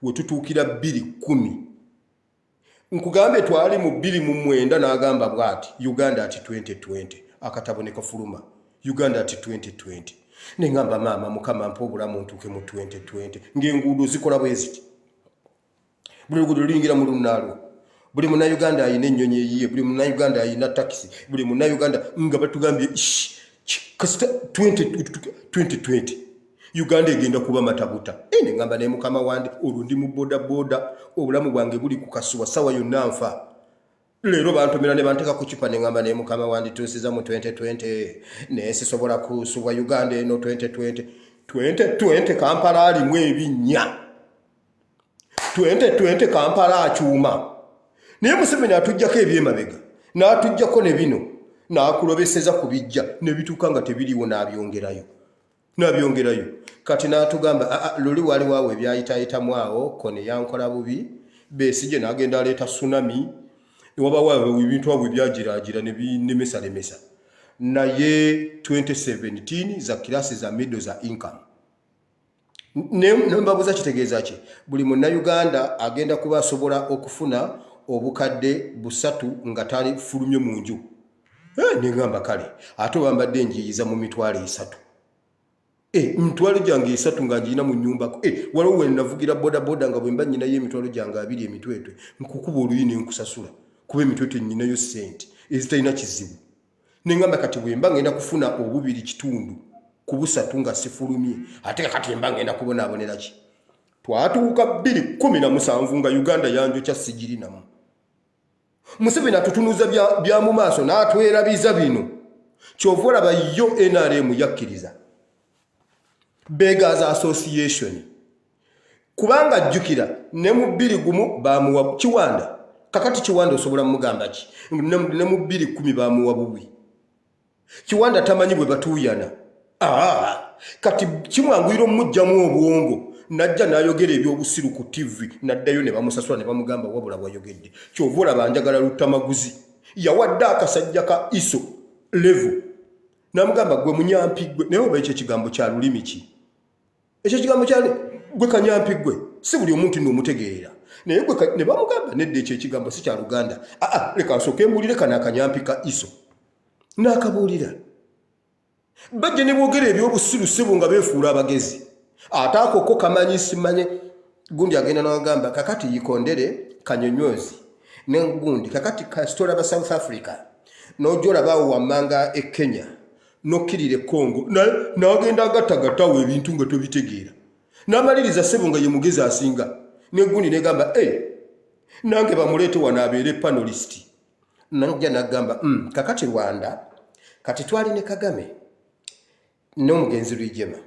wetutuukira 210 nkugambe twali mu 209 n'agamba bw'ati Uganda ati 2020 akatabo ne kafuluma Uganda ati 2020 neŋŋamba maama mukama mpa obulamu ntuuke mu 2020 ng'enguudo zikola bwe ziti buli luguudo luyingira mu lunnaalwo buli munnayuganda ayina ennyonyi eyiye buli munnayuganda ayina takisi buli munnayuganda nga batugambye kasita 2020 Uganda egenda kuba matabuta neŋŋamba ne mukama wandi olwo ndi mu bodaboda obulamu bwange buli ku kasuwa sawa yonna nfa leero bantomera ne banteeka ku kipa neŋŋamba ne mukama wandi tuusiza mu 2020 naye sisobola kusuubwa Uganda eno 2020 Kampala alimu ebinnya 2020 Kampala akyuma naye Museveni atuggyako ebyemabega n'atuggyako ne bino n'akulobeseza ku bijja ne bituuka nga tebiriwo n'abyongerayo kati n'atugamba luli waliwo awo ebyayitayitamu awo kone yankola bubi Besigye n'agenda aleeta tsunami wabawo ebintu abo ebyagiraagira ne binemesalemesa naye 2017 za kirasi za middle za income nembabuza kitegeeza ki buli munnayuganda agenda kuba asobola okufuna obukadde 3 nga tali fulumye mu nju neŋŋamba kale ate bambadde enjiyiza mu mitwalo 3 emitwalo gyange 3 nga njina mu nnyumbako waliwo we navugira bodaboda nga bwe mba nnyinayo emitwalo gyange 2 emitwetwe nkukuba oluyi ne nkusasula kuba emitwetwe nnyinayo ssente ezitalina kizibu neŋŋamba kati bwe mba ngenda kufuna 2.5 ku 3 nga sifulumye ate kati mba ngenda kubonaabonera ki twatuuka 2017 nga Uganda yanjokya sigirinamu. Museveni atutunuza bya mu maaso n'atwerabiza bino kyova olaba yo NRM yakkiriza Beggars Association kubanga jjukira ne mu 2 bamuwa Kiwanda kakati Kiwanda osobola mugamba ki ne mu 2010 bamuwa bubi Kiwanda tamanyi bwe batuuyana kati kimwanguyira omujjamu obwongo najja n'ayogera ebyobusiru ku TV naddayo ne bamusasula ne bamugamba wabula bwayogedde kyovula banjagala lutamaguzi yawadde akasajja ka iso level namugamba gwe munyampi gwe naye oba ekyo ekigambo kya lulimi ki ekyo ekigambo kya gwe kanyampi gwe si buli omuntu n'omutegeera naye gwe ne bamugamba nedda ekyo ekigambo si kya Luganda leka nsooke mbulire kana akanyampi ka iso n'akabuulira bajje ne boogera ebyobusiru ssebo nga beefuula abagezi ate akoko kamanyi simanye gundi agenda n'agamba kakati yikondere kanyonyozi n'engundi kakati kasitola ba South Africa n'ojjola bawo wammanga e Kenya n'okkirira e Congo n'agenda agatagatawo ebintu nga tobitegeera n'amaliriza ssebo nga ye mugezi asinga n'engundi n'egamba nange bamuleete wano abeere panelist najja n'agamba kakati Rwanda kati twali ne Kagame n'omugenzi Rwigema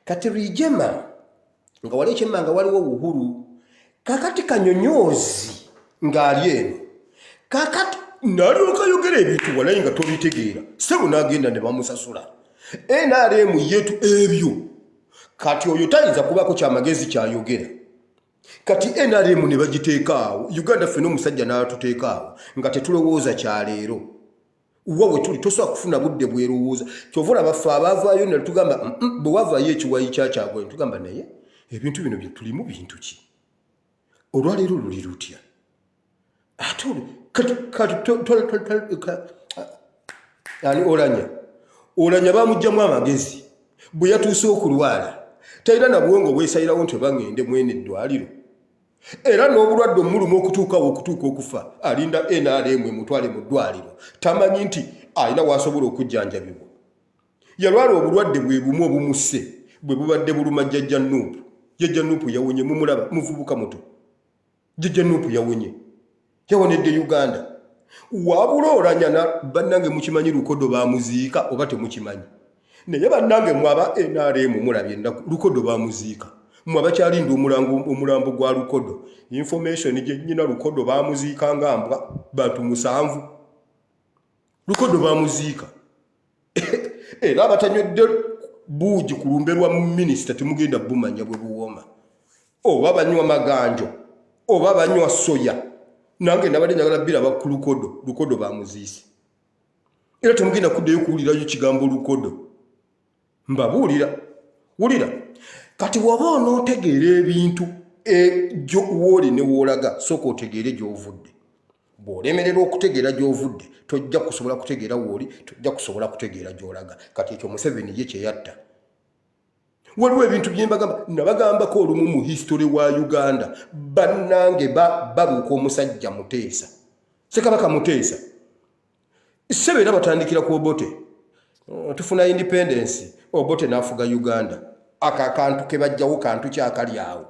kati Rwigema nga wali ekyemmanga waliwo Uhuru kakati kanyonyozi ng'ali eno kakati n'alyoka yogera ebintu walayi nga tobitegeera ssebo n'agenda ne bamusasula NRM yetu ebyo kati oyo tayinza kubako kyamagezi kyayogera kati NRM ne bagiteeka awo Uganda ffenna omusajja n'atuteeka awo nga tetulowooza kyaleero wawe tuli tosobola kufuna budde bwerowooza kyovula baffe abaavaayo ne tugamba bwe wavaayo ekiwayi kyakyagwe tugamba naye ebintu bino bye tulimu bintu ki olwaleero luli lutya ate ani olanya bamugjamu amagezi bwe yatuuse okulwala talina na bwongo bwesayirawo nti bangende mwene eddwaliro era n'obulwadde omulumu okutuuka okufa alinda NRM emutwale mu ddwaliro tamanyi nti alina wasobola okujjanjabibwa yalwala obulwadde bwe bumu obumusse bwe bubadde buluma Jjajja Nuupu Jjajja Nuupu yawonye mumulaba muvubuka muto Jjajja Nuupu yawonedde Uganda wabula olanyana bannange mukimanyi Lukodo bamuziika oba temukimanyi naye bannange mwaba NRM mulabye Lukodo bamuziika mwabakyalinda omulambo gwa Lukodo information gye nnyina Lukodo bamuziika ngambwa bantu 7 Lukodo bamuziika era abatanywedde buugi kulumberwa mu minisita temugenda bumanya bwe buwooma oba banywa maganjo oba banywa soya nange nabadde njagala biraba ku Lukodo bamuziise era temugenda kuddayo kuwulirayo kigambo Lukodo mbabuulira wulira kati waba onootegeera ebintu gyo wooli ne woolaga sooka otegeere gy'ovudde bw'olemerera okutegeera gy'ovudde tojja kusobola kutegeera wooli tojja kusobola kutegeera gy'olaga kati ekyo Museveni ye kyeyatta waliwo ebintu bye nabagambako olumu mu history wa Uganda bannange babuuka omusajja Muteesa Ssekabaka Muteesa ssebe era batandikira ku Obote tufuna independence Obote n'afuga Uganda akakantu ke bajjawo kantu kyakali awo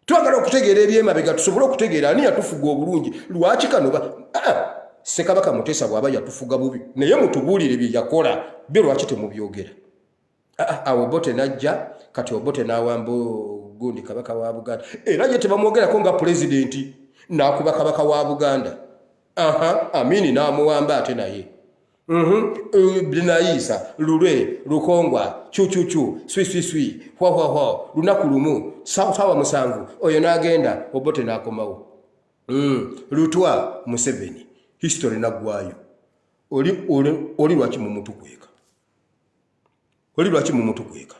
twagala okutegeera ebyemabega tusobole okutegeera ani yatufuga obulungi lwaki kano Ssekabaka Muteesa bw'aba yatufuga bubi naye mutubuulire bye yakola bye lwaki temubyogera awo Obote najja kati Obote n'awamba gundi kabaka wa Buganda era ye tebamwogerako nga pulezidenti n'akuba kabaka wa Buganda Amini n'amuwamba ate naye Binaisa, Lure, Lukongwa, Chuchuchu, Swi, Hwa, Lunaku lumu, Sawa musanvu, oyo n'agenda, Obote n'akomawo. Lutwa Museveni, history naggwayo. Oli lwaki mu mutu kweka. Oli lwaki mu mutu kweka.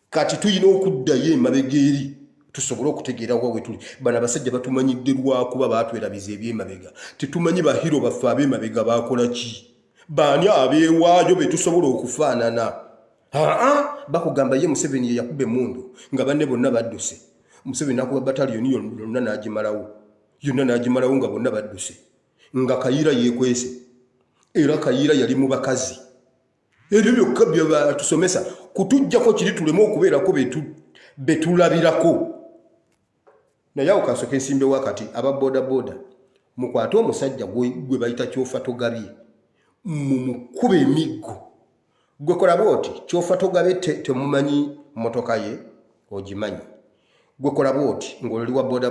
Kati tuyina okuddayo emabega eri. Tusobola okutegeera wawe tuli bana basajja batumanyidde lwakuba baatwerabiza ebyemabega tetumanyi bahiro baffe ab'emabega bakola ki baani abeewaayo be tusobola okufaanana bakugamba ye Museveni ye yakuba emmundu nga banne bonna badduse Museveni nakuba bataliyoni yonna n'agimalawo nga bonna badduse nga Kayiira yeekwese era Kayiira yali mu bakazi ebyo byokka bye batusomesa kutujjako kiri tulemu okubeerako betulabirako naye awo kasooka ensimbe wakati aba boda mukwate omusajja gwe bayita Kyofa Togabye mumukuba emiggo gwe kola bwoti Kyofa Togabye temumanyi motoka ye ogimanyi gwe kola bwoti ng'oli wa boda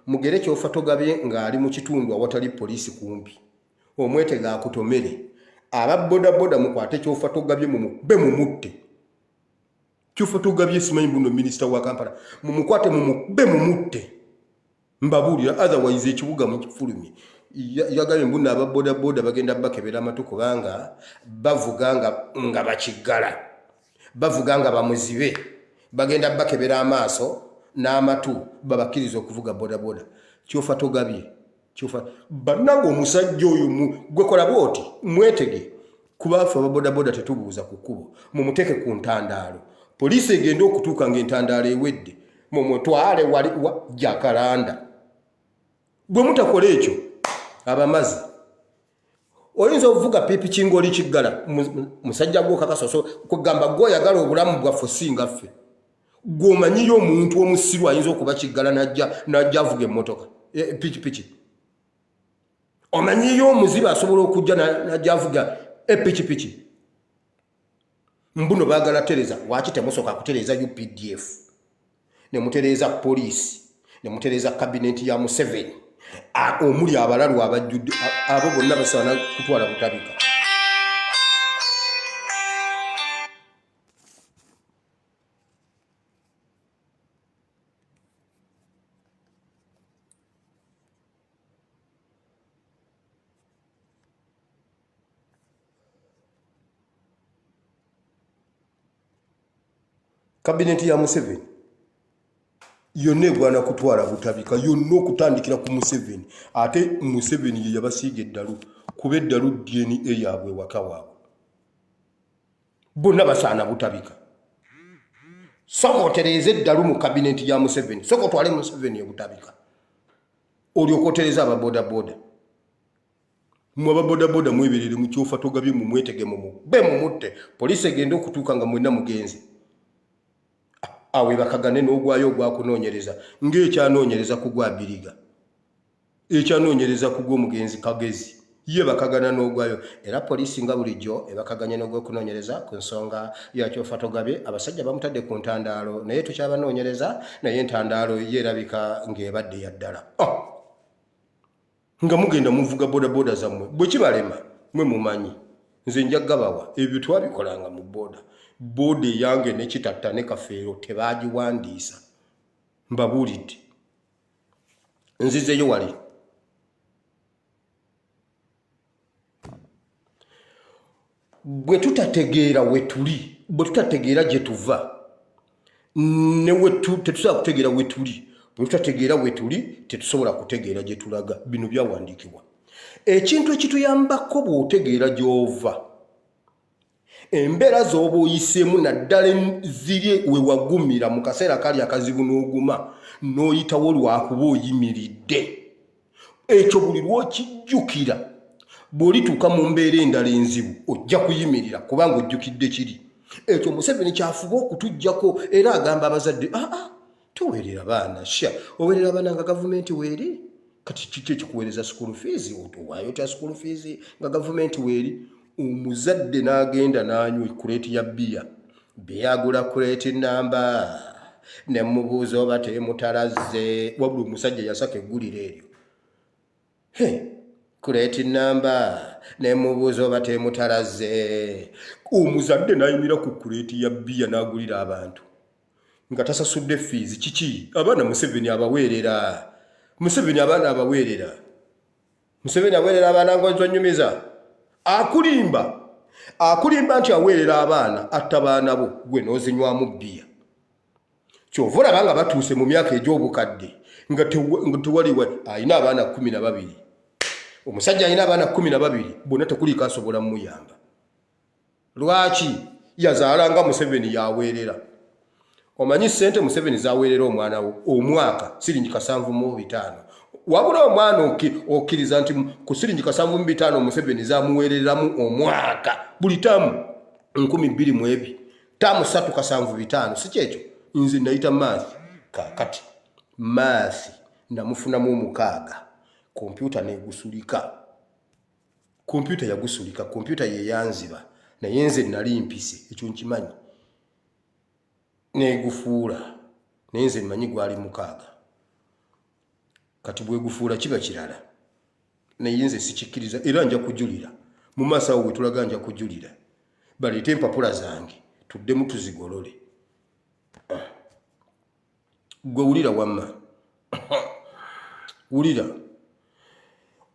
mugere kyofa togabye ng'ali mu kitundu awatali poliisi kumpi omwetega akutomere ababbodaboda mukwate kyofa togabye mumukube mumutte kyofa togabye simanyi buno minisita wa Kampala mumukwate mumukube mumutte mbabuulira otherwise ekibuga mu kifulumye yagambye mbuna ababbodaboda bagenda bakebera amatu kubanga bavuga nga bakiggala bavuga nga bamuzibe bagenda bakebera amaaso n'amatu babakkiriza okuvuga bodaboda kyofa togabye kyofa bannange omusajja oyo gwe kola bwoti mwetege kuba ffe ababodaboda tetubuuza ku kkubo mumuteeke ku ntandaalo poliisi egenda okutuuka ng'entandaalo ewedde mumutwale wali jakalanda bwe mutakola ekyo abamazi oyinza okuvuga piipiki ng'oli kiggala musajja gw'okakasoso kugamba gw'oyagala obulamu bwaffe singa ffe gw'omanyiyo omuntu omusiru ayinza okuba kiggala najja avuga emmotoka pikipiki omanyiyo omuzibe asobola okujja najja avuga epikipiki mbuno baagala tereza waaki temusoka kutereza UPDF ne mutereza poliisi ne mutereza kabineti ya Museveni omuli abalalu abajjudde abo bonna basaana kutwala butabika kabineti ya Museveni yonna egwana kutwala butabika yonna okutandikira ku Museveni ate Museveni ye yabasiiga eddalu kuba eddalu DNA yaabwe waka waabwe bonna basaana butabika soka otereze eddalu mu kabineti ya Museveni soka otwale Museveni ebutabika olyoka otereza ababodaboda mu ababodaboda mweberere mu kyofa togabye mu mwetege be mumutte poliisi egenda okutuuka nga mwenna mugenzi awe bakagane n'ogwayo ogwakunoonyereza ng'ekyanoonyereza ku gwa Biriga ekyanoonyereza ku gw'omugenzi Kagezi ye bakagana n'ogwayo era poliisi nga bulijjo ebakaganye n'ogw'okunoonyereza ku nsonga ya kyofa togabye abasajja bamutadde ku ntandaalo naye tukyabanoonyereza naye entandaalo yeerabika ng'ebadde ya ddala nga mugenda muvuga bodaboda zammwe bwe kibalema mwe mumanyi nze nja gabawa ebyo twabikolanga mu boda bode yange ne kitatta ne kafeero tebagiwandiisa mbabuulidde nzizeyo wali bwe tutategeera wetuli bwe tutategeera gye tuva ne tetusobola kutegeera wetuli bwe tutategeera wetuli tetusobola kutegeera gye tulaga bino byawandiikibwa ekintu ekituyambako bw'otegeera gy'ova embeera z'oba oyiseemu naddala ziri we wagumira mu kaseera kali akazibu n'oguma n'oyitawo lwakuba oyimiridde ekyo buli lw'okijjukira bw'olituuka mu mbeera endala enzibu ojja kuyimirira kubanga ojjukidde kiri ekyo Museveni kyafuba okutuggyako era agamba abazadde toweerera baana sha oweerera baana nga gavumenti weeri kati kiki ekikuweereza school fees otowaayo ta school fees nga gavumenti weeri omuzadde n'agenda n'anywa kuleeti ya bbiya beyagula kuleeti namba ne mubuuza oba temutarazze wabula omusajja yasaka egguliro eryo kuleeti namba ne mubuuza oba temutarazze omuzadde n'ayimira ku kuleeti ya bbiya n'agulira abantu nga tasasudde fees kiki abaana Museveni abaweerera Museveni abaana abaweerera Museveni aweerera abaana ng'ozonyumiza akulimba nti aweerera abaana atta baana bo gwe n'ozinywamu bbiya kyova olaba nga batuuse mu myaka egy'obukadde nga tewali ayina abaana 12 omusajja ayina abaana 12 bonna tekuliko asobola muyamba lwaki yazaalanga Museveni yaweerera omanyi ssente Museveni zaweerera omwana wo omwaka siringi 7,500 wabula omwana okkiriza nti ku siringi 7,500 Museveni zamuweereramu omwaka buli tamu 22 tamu 3,750 si kyekyo nze nayita maathi kakati maathi namufunamu 6 kompyuta negusulika kompyuta yagusulika kompyuta yeyanziba naye nze nali mpise ekyo nkimanyi negufuula naye nze mmanyi gwali 6 kati bwegufuula kiba kirala naye nze sikikkiriza era nja kujulira mu maaso awo wetulaga nja kujulira baleete empapula zange tuddemu tuzigolole gwe wulira wamma wulira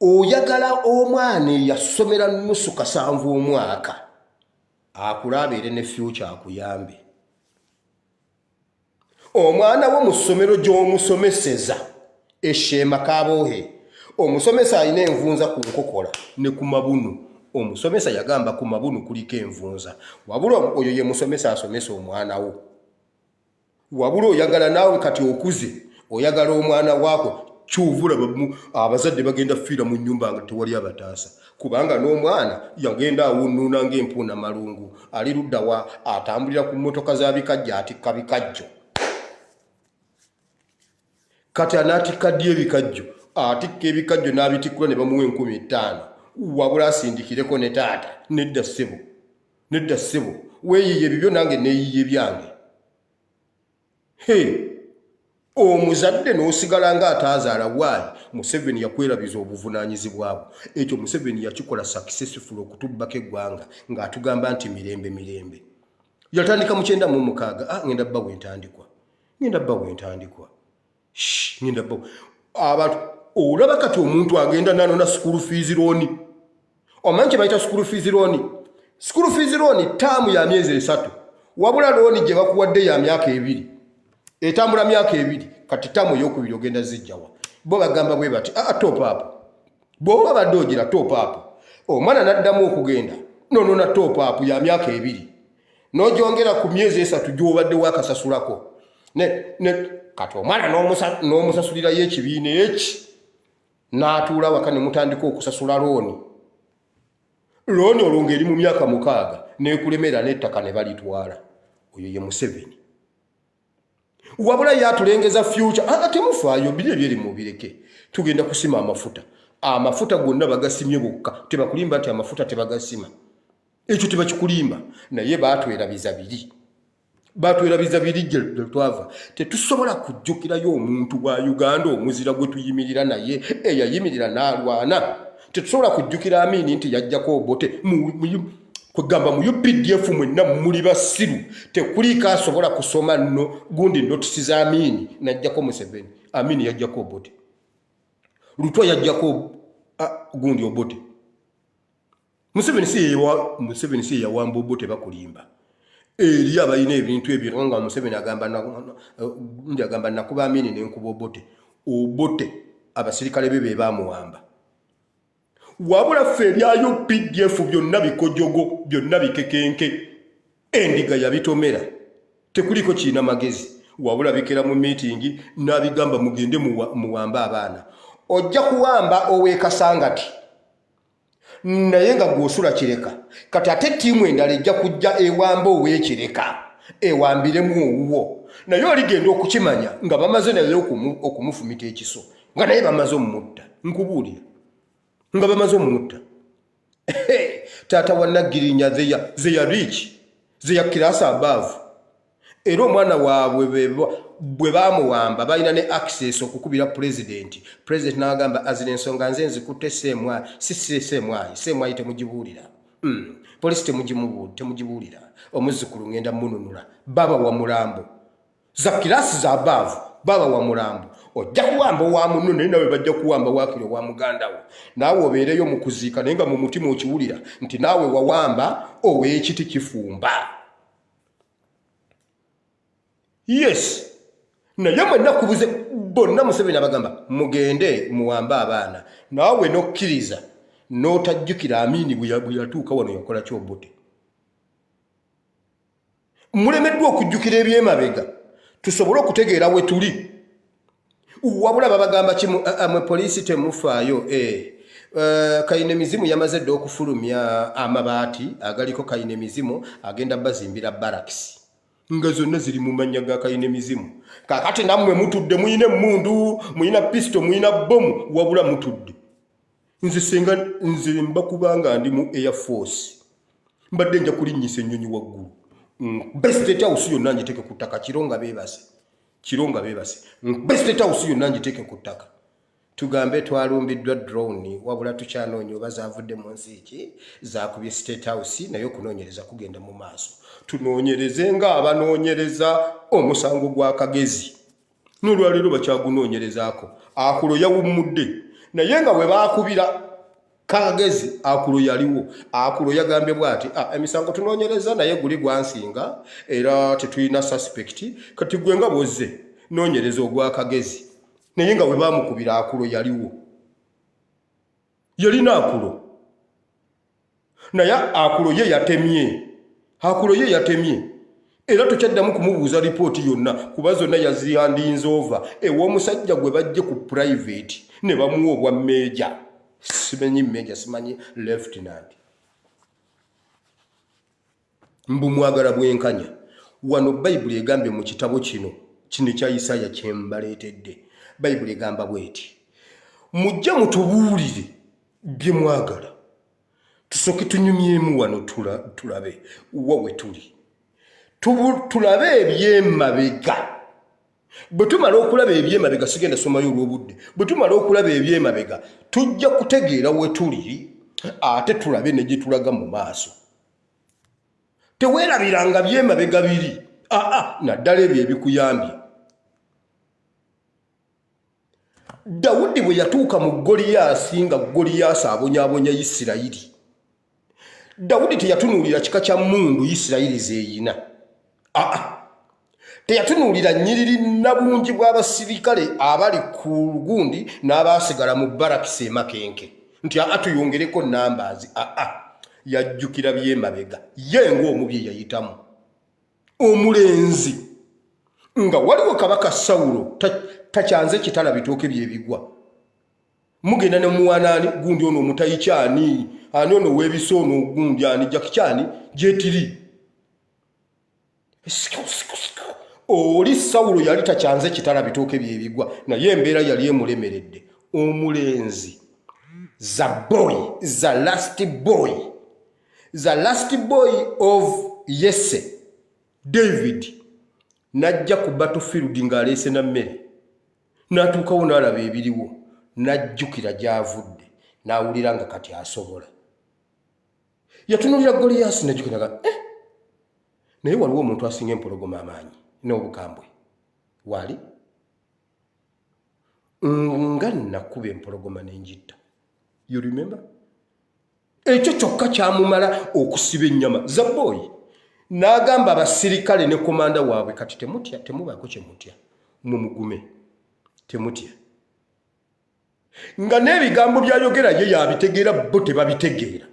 oyagala omwana yasomera nusu 7 omwaka akulabeere ne future akuyambe omwana wo mu ssomero gy'omusomeseza eshema kabohe omusomesa alina envunza ku nkokola ne ku mabunu omusomesa yagamba ku mabunu kuliko envunza wabula oyo ye musomesa asomesa omwana wo wabula oyagala naawe kati okuze oyagala omwana waako kyuvula abazadde bagenda fiira mu nnyumba nga tewali abataasa kubanga n'omwana yagenda awunnuna ng'empuuna malungu ali ludda wa atambulira ku mmotoka za bikajjo atikka bikajjo kati anaatikka ddi ebikajjo atikka ebikajjo n'abitikkula ne bamuwa 15,000 wabula asindikireko ne taata nedda ssebo weeyiye bibyo nange neeyiye byange omuzadde n'osigala ng'ataazaala waayi Museveni yakwerabiza obuvunaanyizibwa bwo ekyo Museveni yakikola successful okutubbako eggwanga ng'atugamba nti mirembe yatandika mu 96 ngenda bba bwentandikwa abantu olaba kati omuntu agenda nanona school fees loan omanyi kye bayita school fees loan taamu ya myezi 3 wabula looni gye bakuwadde ya myaka 2 etambula myaka 2 kati taamu ey'okubiri ogenda zijjawa bo bagamba bwe bati top up bw'oba badde ogira top up omwana n'addamu okugenda nonona top up ya myaka 2 n'ogyongera ku myezi 3 gy'obadde wakasasulako kati omwana n'omusasulirayo ekibiina eki n'atuula waka ne mutandika okusasula looni olwo ng'eri mu myaka 6 n'ekulemera n'ettaka ne balitwala oyo ye Museveni wabula yatulengeza future temufaayo biri ebyeri mubireke tugenda kusima amafuta gonna bagasimye bokka tebakulimba nti amafuta tebagasima ekyo tebakikulimba naye baatwerabiza biri gye twava tetusobola kujjukirayo omuntu wa Uganda omuzira gwe tuyimirira naye eyayimirira n'alwana tetusobola kujjukira Amini nti yajjako obote kwegamba mu UPDF mwenna muli basiru tekuliko asobola kusoma nno gundi notisi za Amini najjako Museveni Amini yajjako obote Lutwa yajjako gundi obote Museveni si yawamba obote bakulimba eri abalina ebintu ebyo nga Museveni agamba nakuba Amini n'enkuba obote abasirikale be baamuwamba wabula ffe ebya UPDF byonna bikojogo byonna bikekenke endiga yabitomera tekuliko kiina magezi wabula bikera mu meeting n'abigamba mugende muwamba abaana ojja kuwamba oweekasangati naye nga gw'osula kireka kati ate ttiimu endala ejja kujja ewamba oweekireka ewambiremu owuwo naye oligenda okukimanya nga bamaze naye okumufumita ekiso nga naye bamaze omutta nkubuulira nga bamaze omutta taata wa Nagirinya they are rich they are class above era omwana waabwe bwe baamuwamba balina ne access okukubira president n'agamba azina ensonga nze nzikutte seemwayi temugibuulira polisi temugibuulira omuzzukulu ngenda mununula baba wa mulambo za kilasi za above baba wa mulambo ojja kuwamba wa munno naye nawe bajja kuwamba wakiro wa muganda wo naawe obeereyo mu kuziika naye nga mu mutima okiwulira nti naawe wawamba ow'ekiti kifumba yes naye mwenna kubuze bonna Museveni abagamba mugende muwamba abaana naawe nokkiriza n'otajjukira Amini bwe yatuuka wano yakola kyobote mulemeddwa okujjukira ebyemabega tusobole okutegeera we tuli wabula babagamba kimu mwe polisi temufaayo kayine mizimu yamaze dde okufulumya amabaati agaliko kayine mizimu agenda bazimbira barakisi nga zonna ziri mu mannya ga kayine mizimu kakati nammwe mutudde muyina emmundu muyina pisto muyina bomu wabula mutudde nze mbakubanga ndi mu Air Force mbadde nja kulinnyisa ennyonyi waggulu State House yonna ngiteeke ku ttaka kironga beebase State House yonna ngiteeke ku ttaka tugambe twalumbiddwa drone wabula tukyanoonya oba zavudde mu nsi ki zakubye State House naye okunoonyereza kugenda mu maaso tunoonyereze nga abanoonyereza omusango gwa Kagezi n'olwaleero bakyagunoonyerezaako akulo yawummudde naye nga bwe baakubira Kagezi akulo yaliwo akulo yagambye bw'ati emisango tunoonyereza naye guli gwansinga era tetulina suspect kati gwe nga bwozze noonyereza ogwa Kagezi naye nga bwe baamukubira akulo yaliwo yalina akulo naye akulo ye yatemye era tokyaddamu kumubuuza lipooti yonna kuba zonna yazihandinze over ew'omusajja gwe bajje ku private ne bamuwa obwa meeja simanyi meeja simanyi lieutenant mbu mwagala bwenkanya wano bayibuli egambye mu kitabo kino kya Isaya kye mbaleetedde bayibuli egamba bweti mujja mutubuulire bye mwagala tusooke tunyumyemu wano tulabe wawe tuli tulabe ebyemabega bwe tumala okulaba ebyemabega sigenda somayo olw'obudde bwe tumala okulaba ebyemabega tujja kutegeera we tuli ate tulabe ne gye tulaga mu maaso teweerabiranga byemabega biri naddala ebyo ebikuyambye Dawudi bwe yatuuka mu Goliyaasi nga Goliyaasi abonyaabonya Isirayiri Dawudi teyatunuulira kika kya mmundu Isirayiri zeeyina teyatunuulira nnyiriri nabungi bw'abasirikale abali ku lugundi n'abaasigala mu barakisi emakenke nti tuyongereko nambaazi yajjukira byemabega ye ng'omubye yayitamu omulenzi nga waliwo kabaka Sawulo takyanze kitala bitooke byebigwa mugenda ne muwanaani gundi ono omutayikyani ani ono w'ebisoono gundi ani jakikyani gyetiri oli Sawulo yali takyanze kitala bitooke byebigwa naye embeera yali emulemeredde omulenzi the last boy of Yese David najja ku battlefield ng'aleese na mmere n'atuukawo n'alaba ebiriwo n'ajjukira gy'avudde n'awulira nga kati asobola yatunuulira Goliyaasi n'ajjukiraga naye waliwo omuntu asinga empologoma amaanyi n'obukambwe wali nga nakuba empologoma n'enjitta you remember ekyo kyokka kyamumala okusiba ennyama Zabboyi n'agamba abasirikale ne komanda waabwe kati temutya temubaako kye mutya mumugume temutya nga n'ebigambo byayogera ye yabitegeera bo tebabitegeera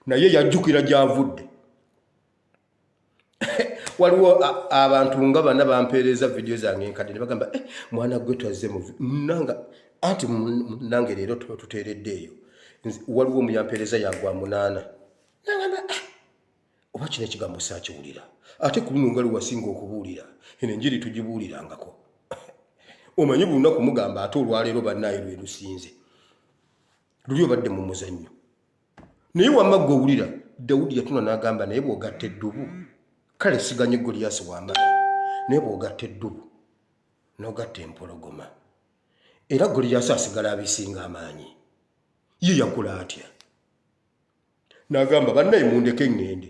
naye yajjukira gy'avudde waliwo abantu nga bana bampeereza vidiyo zange enkadde ne bagamba mwana gwe twazze nanga anti nange leero tuteereddeeyo waliwo omuyampeereza yagwa 8 nagamba oba kino ekigambo saakiwulira ate ku luno ngali wasinga okubuulira eno enjiri tugibuulirangako omanyi buli lunaku mugamba ate olwaleero bannaayo lwe lusinze luli obadde mu muzannyo naye wamma gwe owulira Dawudi yatuna n'agamba naye bw'ogatta eddubu kale siganye Goliyaasi wambala naye bw'ogatta eddubu n'ogatta empologoma era Goliyaasi asigala abisinga amaanyi ye yakola atya n'agamba bannaye mundeke ŋŋende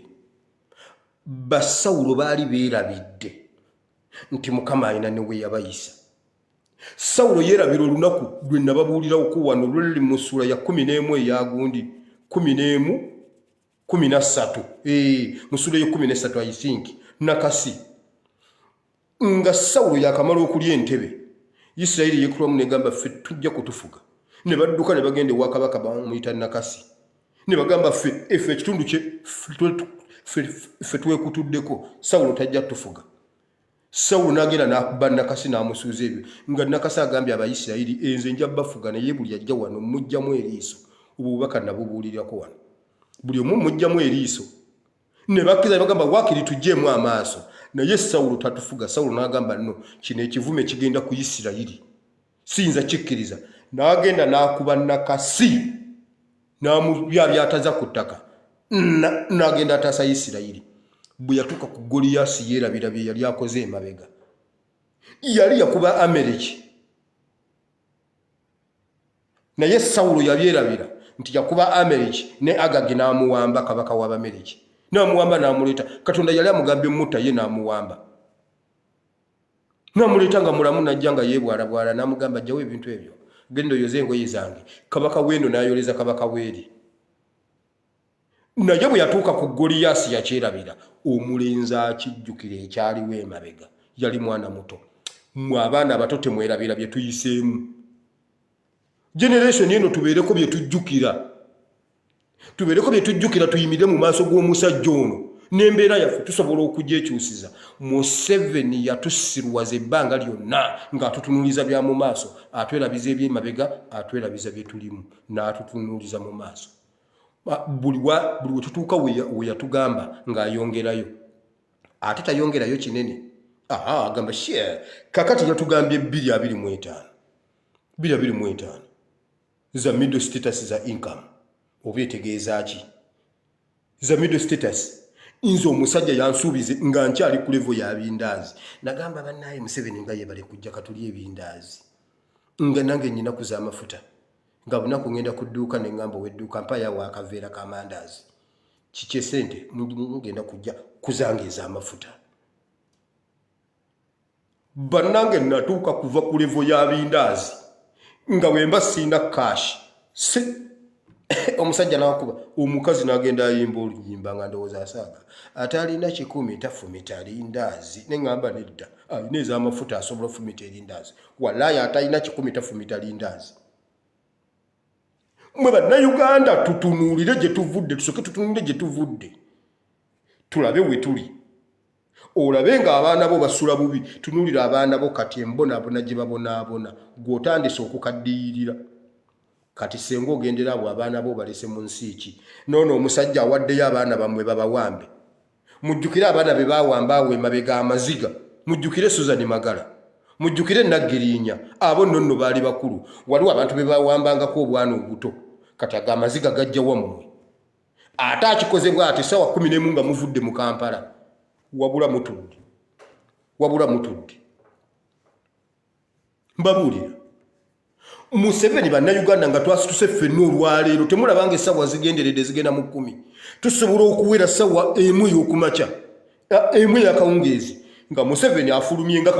Basawulo baali beerabidde nti Mukama alina ne we yabayisa Sawulo yeerabira olunaku lwe nababuulirawo wano lwali mu ssula ya 11 eyagundi 11 13 mu ssula ya 13 I think nakasi nga Sawulo yakamala okulya entebe Isirayiri yeekulamu negamba ffe tujja kutufuga ne badduka ne bagenda ewa kabaka bamuyita nakasi ne bagamba ffe ekitundu kye ffe twekutuddeko Sawulo tajja tufuga Sawulo n'agenda n'akuba nakasi n'amusuuza ebyo nga nakasi agambye Abayisirayiri enze nja bafuga naye buli ajja wano mujjamu eriiso obubaka nabubuulirako wano buli omu mujjamu eriiso ne bakkiriza ne bagamba waakiri tuggyemu amaaso naye Sawulo tatufuga Sawulo n'agamba no kino ekivume kigenda ku Isirayiri siyinza kikkiriza n'agenda n'akuba nakasi n'amubyataza ku ttaka n'agenda ataasa Isirayiri bwe yatuuka ku Goliyaasi yeerabira bye yali akoze emabega yali yakuba Amaleki naye Sawulo yabyerabira nti yakuba Amaleki ne Agagi n'amuwamba kabaka w'Abamaleki n'amuwamba n'amuleeta Katonda yali amugambye mutta ye n'amuwamba n'amuleeta nga mulamu najja nga yeebwalabwala n'amugamba jjawo ebintu ebyo genda oyoze engoye zange kabaka w'eno n'ayoleza kabaka w'eri naye bwe yatuuka ku Goliyasi yakyerabira omulenzi akijjukira ekyaliwo emabega yali mwana muto mwe abaana abato temwerabira bye tuyiseemu generation eno tubeereko bye tujjukira tuyimire mu maaso g'omusajja ono n'embeera yaffe tusobola okugyekyusiza Museveni yatusirwaza ebbanga lyonna ng'atutunuuliza bya mu maaso atwerabiza ebyemabega atwerabiza bye tulimu n'atutunuuliza mu maaso buli we tutuuka we yatugamba ng'ayongerayo ate tayongerayo kinene agamba kakati yatugambye 225 za middle status za income obyetegeeza ki za middle status inzo omusajja yansuubize nga nkyali ku level ya bindaazi nagamba bannaye Museveni nga yebale kujja katuli ebindaazi nga nange nnyina kuza amafuta nga bunaku ngenda ku dduuka ne ngamba wedduuka mpaya wakaveera kamandaazi kiki sente ngenda kujja kuzangeeza amafuta bannange natuuka kuva ku level ya bindaazi nga wemba sina cash omusajja nakuba omukazi nagenda ayimba oluyimba nga ndowooza asaaga ate alina 10 tafumita lindaazi neŋŋamba nedda alina ez'amafuta asobola ofumita erindaazi wallahi atalina 10 tafumita lindaazi mwe bannayuganda tutunuulire gye tuvudde tusooke tutunuulire gye tuvudde tulabe we tuli olabe ng'abaana bo basula bubi tunuulira abaana bo kati embonaabona gye babonaabona gw'otandise okukaddiirira kati senga ogendera abo abaana bo balese mu nsi ki noono omusajja awaddeyo abaana bammwe babawambe mujjukire abaana be baawamba awo emabega amaziga mujjukire Suzani Magala mujjukire Naggirinya abo nonno baali bakulu waliwo abantu be baawambangako obwana obuto kati aga amaziga gajja wammwe ate akikozebwa ati sawa 11 nga muvudde mu Kampala wabula mutudde mbabuulira Museveni bannayuganda nga twasituse ffenna olwaleero temulabanga essaawa zigenderedde zigenda mu 10 tusobola okuwera ssaawa emu ey'okumakya emu ey'akawungeezi nga Museveni afulumye nga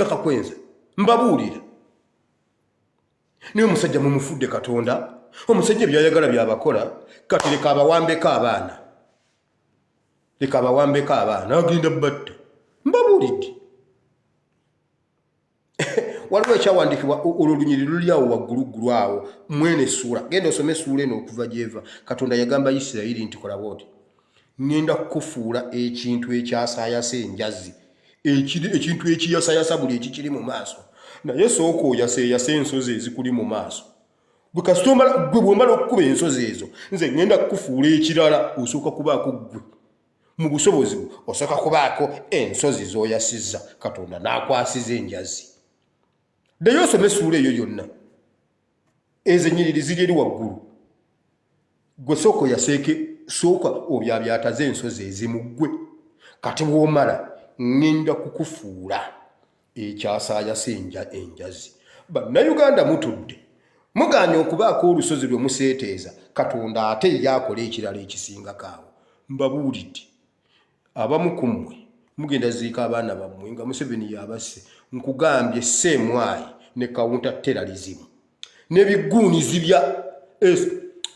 kakwenza mbabuulira niwe musajja mumufudde Katonda omusajja ebyayagala byabakola kati leka abawambeko abaana agenda batta mbabuulidde waliwo ekyawandiikibwa olwo lunyiri luli awo wagguluggulu awo mwene essuula genda osome essuula eno okuva gyeva Katonda yagamba Isirayiri nti kola bwoti ngenda kukufuula ekintu ekyasaayasa enjazi ekintu ekiyasayasa buli ekikiri mu maaso naye sooka oyaseeyasa ensozi ezikuli mu maaso gwe bw'omala okukuba ensozi ezo nze ngenda kukufuula ekirala osooka kubaako ggwe mu busobozi bwe osooka kubaako ensozi z'oyasizza Katonda n'akwasiza enjazi ddayo osome essuula eyo yonna ezo ennyiriri ziri eri waggulu gwe sooka oyaseeke sooka obyabyataze ensozi ezimu ggwe kati bw'omala ngenda kukufuula ekyasaayasa enjazi bannayuganda mutudde mugaanye okubaako olusozi lwe museeteeza Katonda ate ye akola ekirala ekisingako awo mbabuulidde abamu ku mmwe mugenda ziika abaana bammwe nga Museveni yabasse nkugambye seemwayi ne counter terrorism n'ebiguunizi bya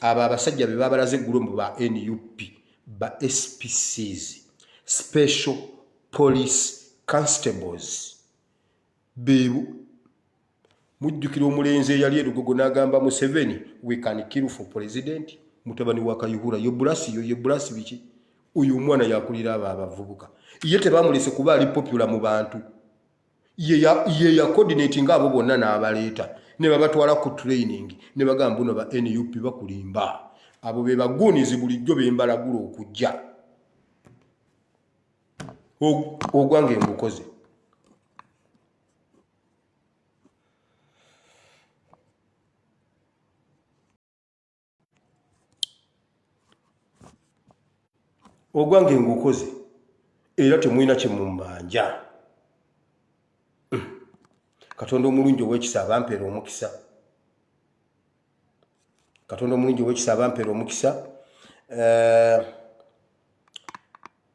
abo abasajja be babalaze eggulo mu ba NUP ba SPCs Special Police Constables bebu mujjukira omulenzi eyali erugogo n'agamba Museveni we can kill for president mutabani wa Kayihura yo bulasi biki uyu omwana yakulira abavubuka ye tebamulese kuba ali popular mu bantu ye ya coordinating abo bonna n'abaleeta ne babatwala ku training ne bagamba buno ba NUP bakulimba abo be bagunizi bulijjo bembalagula okujja ogwange ngukoze ogwange ngukoze era temwina kye mumbanja Katonda omulungi ow'ekisa abampeera omukisa. Katonda omulungi ow'ekisa abampeera omukisa.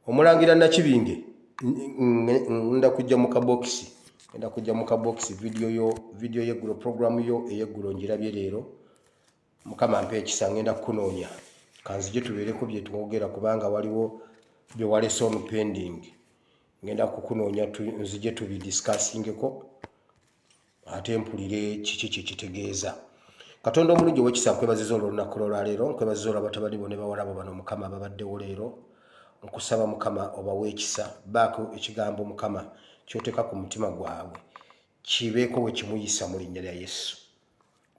Omulangira Nakibinge ngenda kujja mu kabokisi. Ngenda kujja mu kabokisi video y'eggulo program yo ey'eggulo ngirabye leero. Mukama mpe ekisa ngenda kunoonya. Kanzije tubeereko bye twogera kubanga waliwo bye walese on pending. Ngenda kukunoonya nzije tubidiscussingeko ate mpulire kiki kitegeeza. Katonda omulungi ow'ekisa nkwebaziza olunaku lwaleero, nkwebaziza olw'abatabani bo ne bawala bo bano Mukama babaddewo leero. Nkusaba Mukama obawe ekisa, baako ekigambo Mukama ky'oteeka ku mutima gwabwe kibeeko we kimuyisa mu linnya lya Yesu.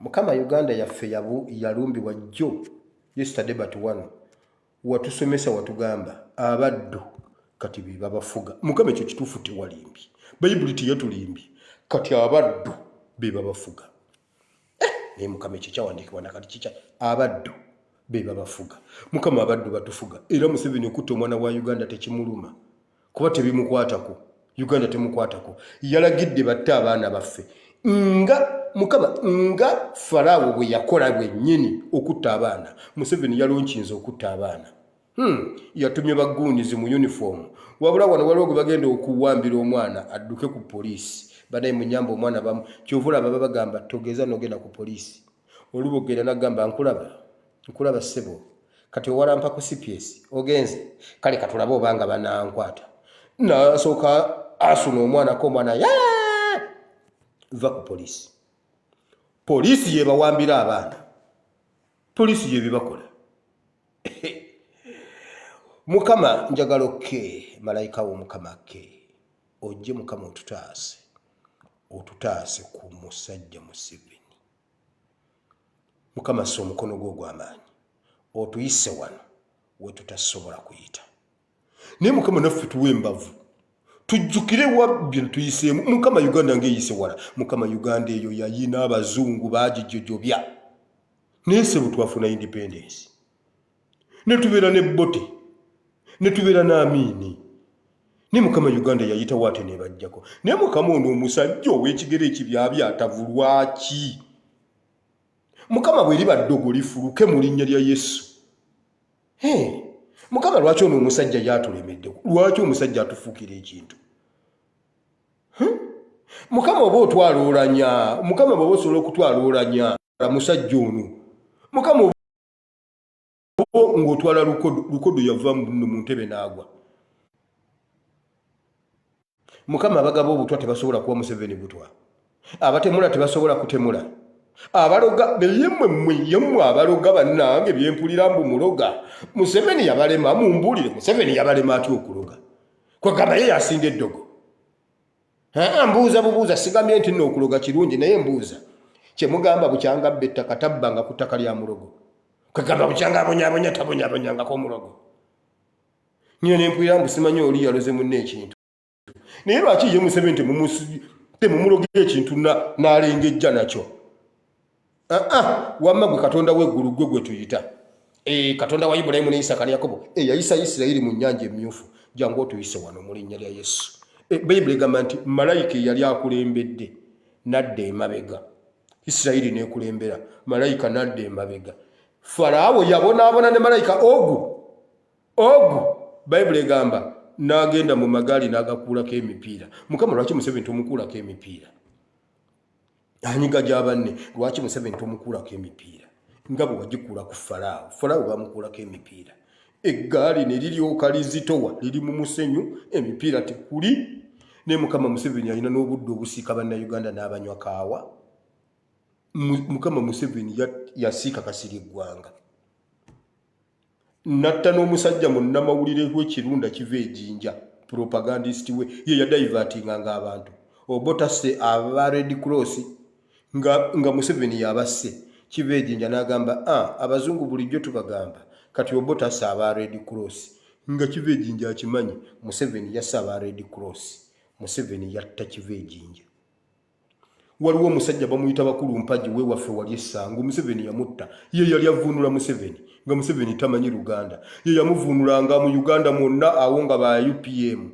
Mukama Uganda yaffe yalumbibwa jjo yesterday but one. Watusomesa watugamba abaddu kati be babafuga. Mukama ekyo kituufu tewalimbi. Bayibuli teyatulimbye. Kati abaddu be babafuga. Naye Mukama ekyo kyawandiikibwa nakati kikya abaddu be babafuga. Mukama abaddu batufuga. Era Museveni okutta omwana wa Uganda tekimuluma. Kuba tebimukwatako. Uganda temukwatako. Yalagidde batte abaana baffe. Mukama nga Faraawo bwe yakola bwennyini okutta abaana. Museveni yalonkinze okutta abaana. Yatumye baguunizi mu uniform. Wabula wano waliwo gwe bagenda okuwambira omwana adduke ku poliisi. Badaye munyamba omwana bamu. Kyovula baba bagamba togeza nogenda ku poliisi. Olubogera nagamba nkulaba ssebo. Kati owalampa ku CPS ogenze. Kale katulabe obanga banankwata. Nasooka asuna omwana ko omwana va ku poliisi. Poliisi yebawambira abaana. Poliisi yebibakola. Mukama njagala okke malayika wo Mukama ke. Ojje Mukama otutaase ku musajja Museveni. Mukama so omukono gwo ogw'amaanyi. Otuyise wano we tutasobola kuyita. Naye Mukama naffe tuwe embavu. Tujjukire wabye tuyiseemu. Mukama Uganda ng'eyise wala. Mukama Uganda eyo yayina abazungu baagijjojobya. Naye sebo twafuna independence. Ne tubeera ne Bote. Ne tubeera n'Amiini. Ne Mukama Uganda yayita wate ne bajjako. Naye Mukama ono omusajja ow'ekigere ekibyabyatavu lwaki? Mukama bwe liba ddogo lifuluke mu linnya lya Yesu. Mukama lwaki ono omusajja yatulemedde? Lwaki omusajja atufuukira ekintu? Mukama oba otwaloolanya, Mukama bw'oba osobola okutwaloolanya musajja ono. Mukama oba ng'otwala lukodo yava mu ntebe n'agwa. Mukama abagaba obutwa tebasobola kuwa Museveni butwa. Abatemula tebasobola kutemula. Abaloga yemmwe abaloga bannange byempulira mbu muloga. Museveni yabalema mumbulire. Museveni yabalema atya okuloga? Kwegamba ye yasinga eddogo. Mbuuza bubuuza sigambye nti nno okuloga kirungi naye mbuuza. Kyemugamba bukyanga betta katabbanga ku ttaka lya mulogo. Kwegamba bukyanga abonyabonya tabonyabonyangako omulogo. Niyo nempulira mbu simanyi oli yaloze munne ekintu. Naye lwaki ye Museveni temumuloga ekintu n'alengejja nakyo? Wamma gwe Katonda w'eggulu gwe tuyita. Katonda wa Ibulayimu ne Isaaka ne Yakobo yayisa Isirayiri mu nnyanja emmyufu. Jangu otuyise wano mu linnya lya Yesu. Bayibuli egamba nti malayika yali akulembedde nadda emabega. Isirayiri n'ekulembera, malayika nadda emabega. Faraawo yabonaabona ne malayika ogu. Bayibuli egamba n'agenda mu magaali n'agakuulako emipiira. Mukama lwaki Museveni tomukuulako emipiira? Anyiga gy'abanne lwaki Museveni tomukuulako emipiira? Nga bwe wagikuula ku Faraawo. Faraawo bamukuulako emipiira. Eggaali ne liryoka lizitowa liri mu musenyu emipiira tekuli. Ne Mukama Museveni alina n'obudde obusiika bannayuganda n'abanywa kaawa. Mukama Museveni yasiika kasiri eggwanga. Natta n'omusajja munnamawulire w'ekirunda kiva ejjinja, propagandist we ye yadaivatinganga abantu. Obotase aba Red Cross nga Museveni yabasse kiva ejjinja n'agamba abazungu bulijjo tubagamba kati obotase aba Red Cross nga kiva ejjinja akimanyi. Museveni yassa aba Red Cross. Museveni yatta kiva ejjinja. Waliwo omusajja bamuyita bakulu mpaji we waffe wali essangu. Museveni yamutta. Ye yali avuunula Museveni nga Museveni tamanyi Luganda. Ye yamuvuunulanga mu Uganda mwonna awo nga ba UPM.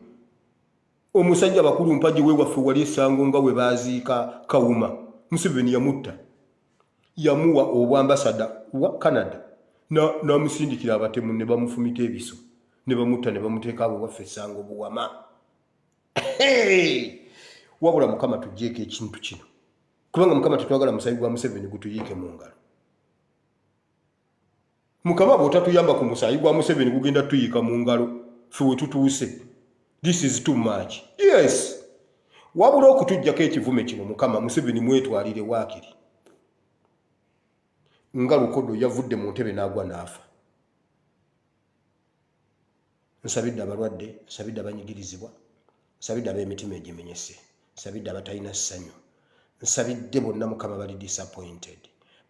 omusajja bakulu mpaji we waffe wali essango nga we baaziika Kawuma Museveni yamutta yamuwa obwambasada wa Canada n'amusindikira abatemu ne bamufumita ebiso ne bamutta ne bamuteeka abo waffe essango Buwama. Wabula Mukama tugyeko ekintu kino kubanga Mukama tetwagala musayi gwa Museveni gutuyiike mu ngalo. Mukama bw'otatuyamba ku musayi gwa Museveni gugenda tuyiika mu ngalo ffe we tutuuse. This is too much. Yes. Wabula okutujjako ekivume kino Mukama Museveni mwetwalire waakiri. Nga Lukodo yavudde mu ntebe n'agwa n'afa. Nsabidde abalwadde, nsabidde abanyigirizibwa, nsabidde ab'emitima egimenyese, nsabidde abatalina ssanyu, nsabidde bonna Mukama bali disappointed.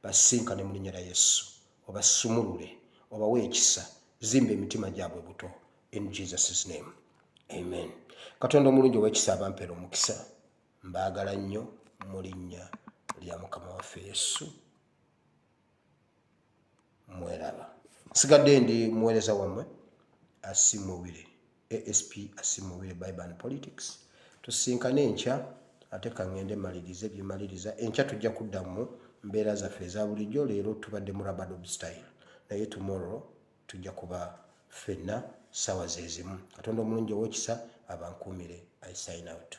Basinkane mu linnya lya Yesu, obasumulule, obawe ekisa, zimba emitima gyabwe buto. In Jesus' name. Amen. Katonda omulungi ow'ekisa abampeera omukisa, mbaagala nnyo mu linnya lya Mukama waffe Yesu. Mweraba. Sigadde ndi muweereza wammwe Asimuwire, ASP Asimuwire Bible and Politics. Tusinkane enkya ate ka ngende malirize bye maliriza. Enkya tujja kuddamu mbeera zaffe eza bulijjo. Leero tubadde mu Rabadob style. Naye tomorrow tujja kuba ffenna ssaawa ze zimu. Katonda omulungi ow'ekisa abankuumire. I sign out.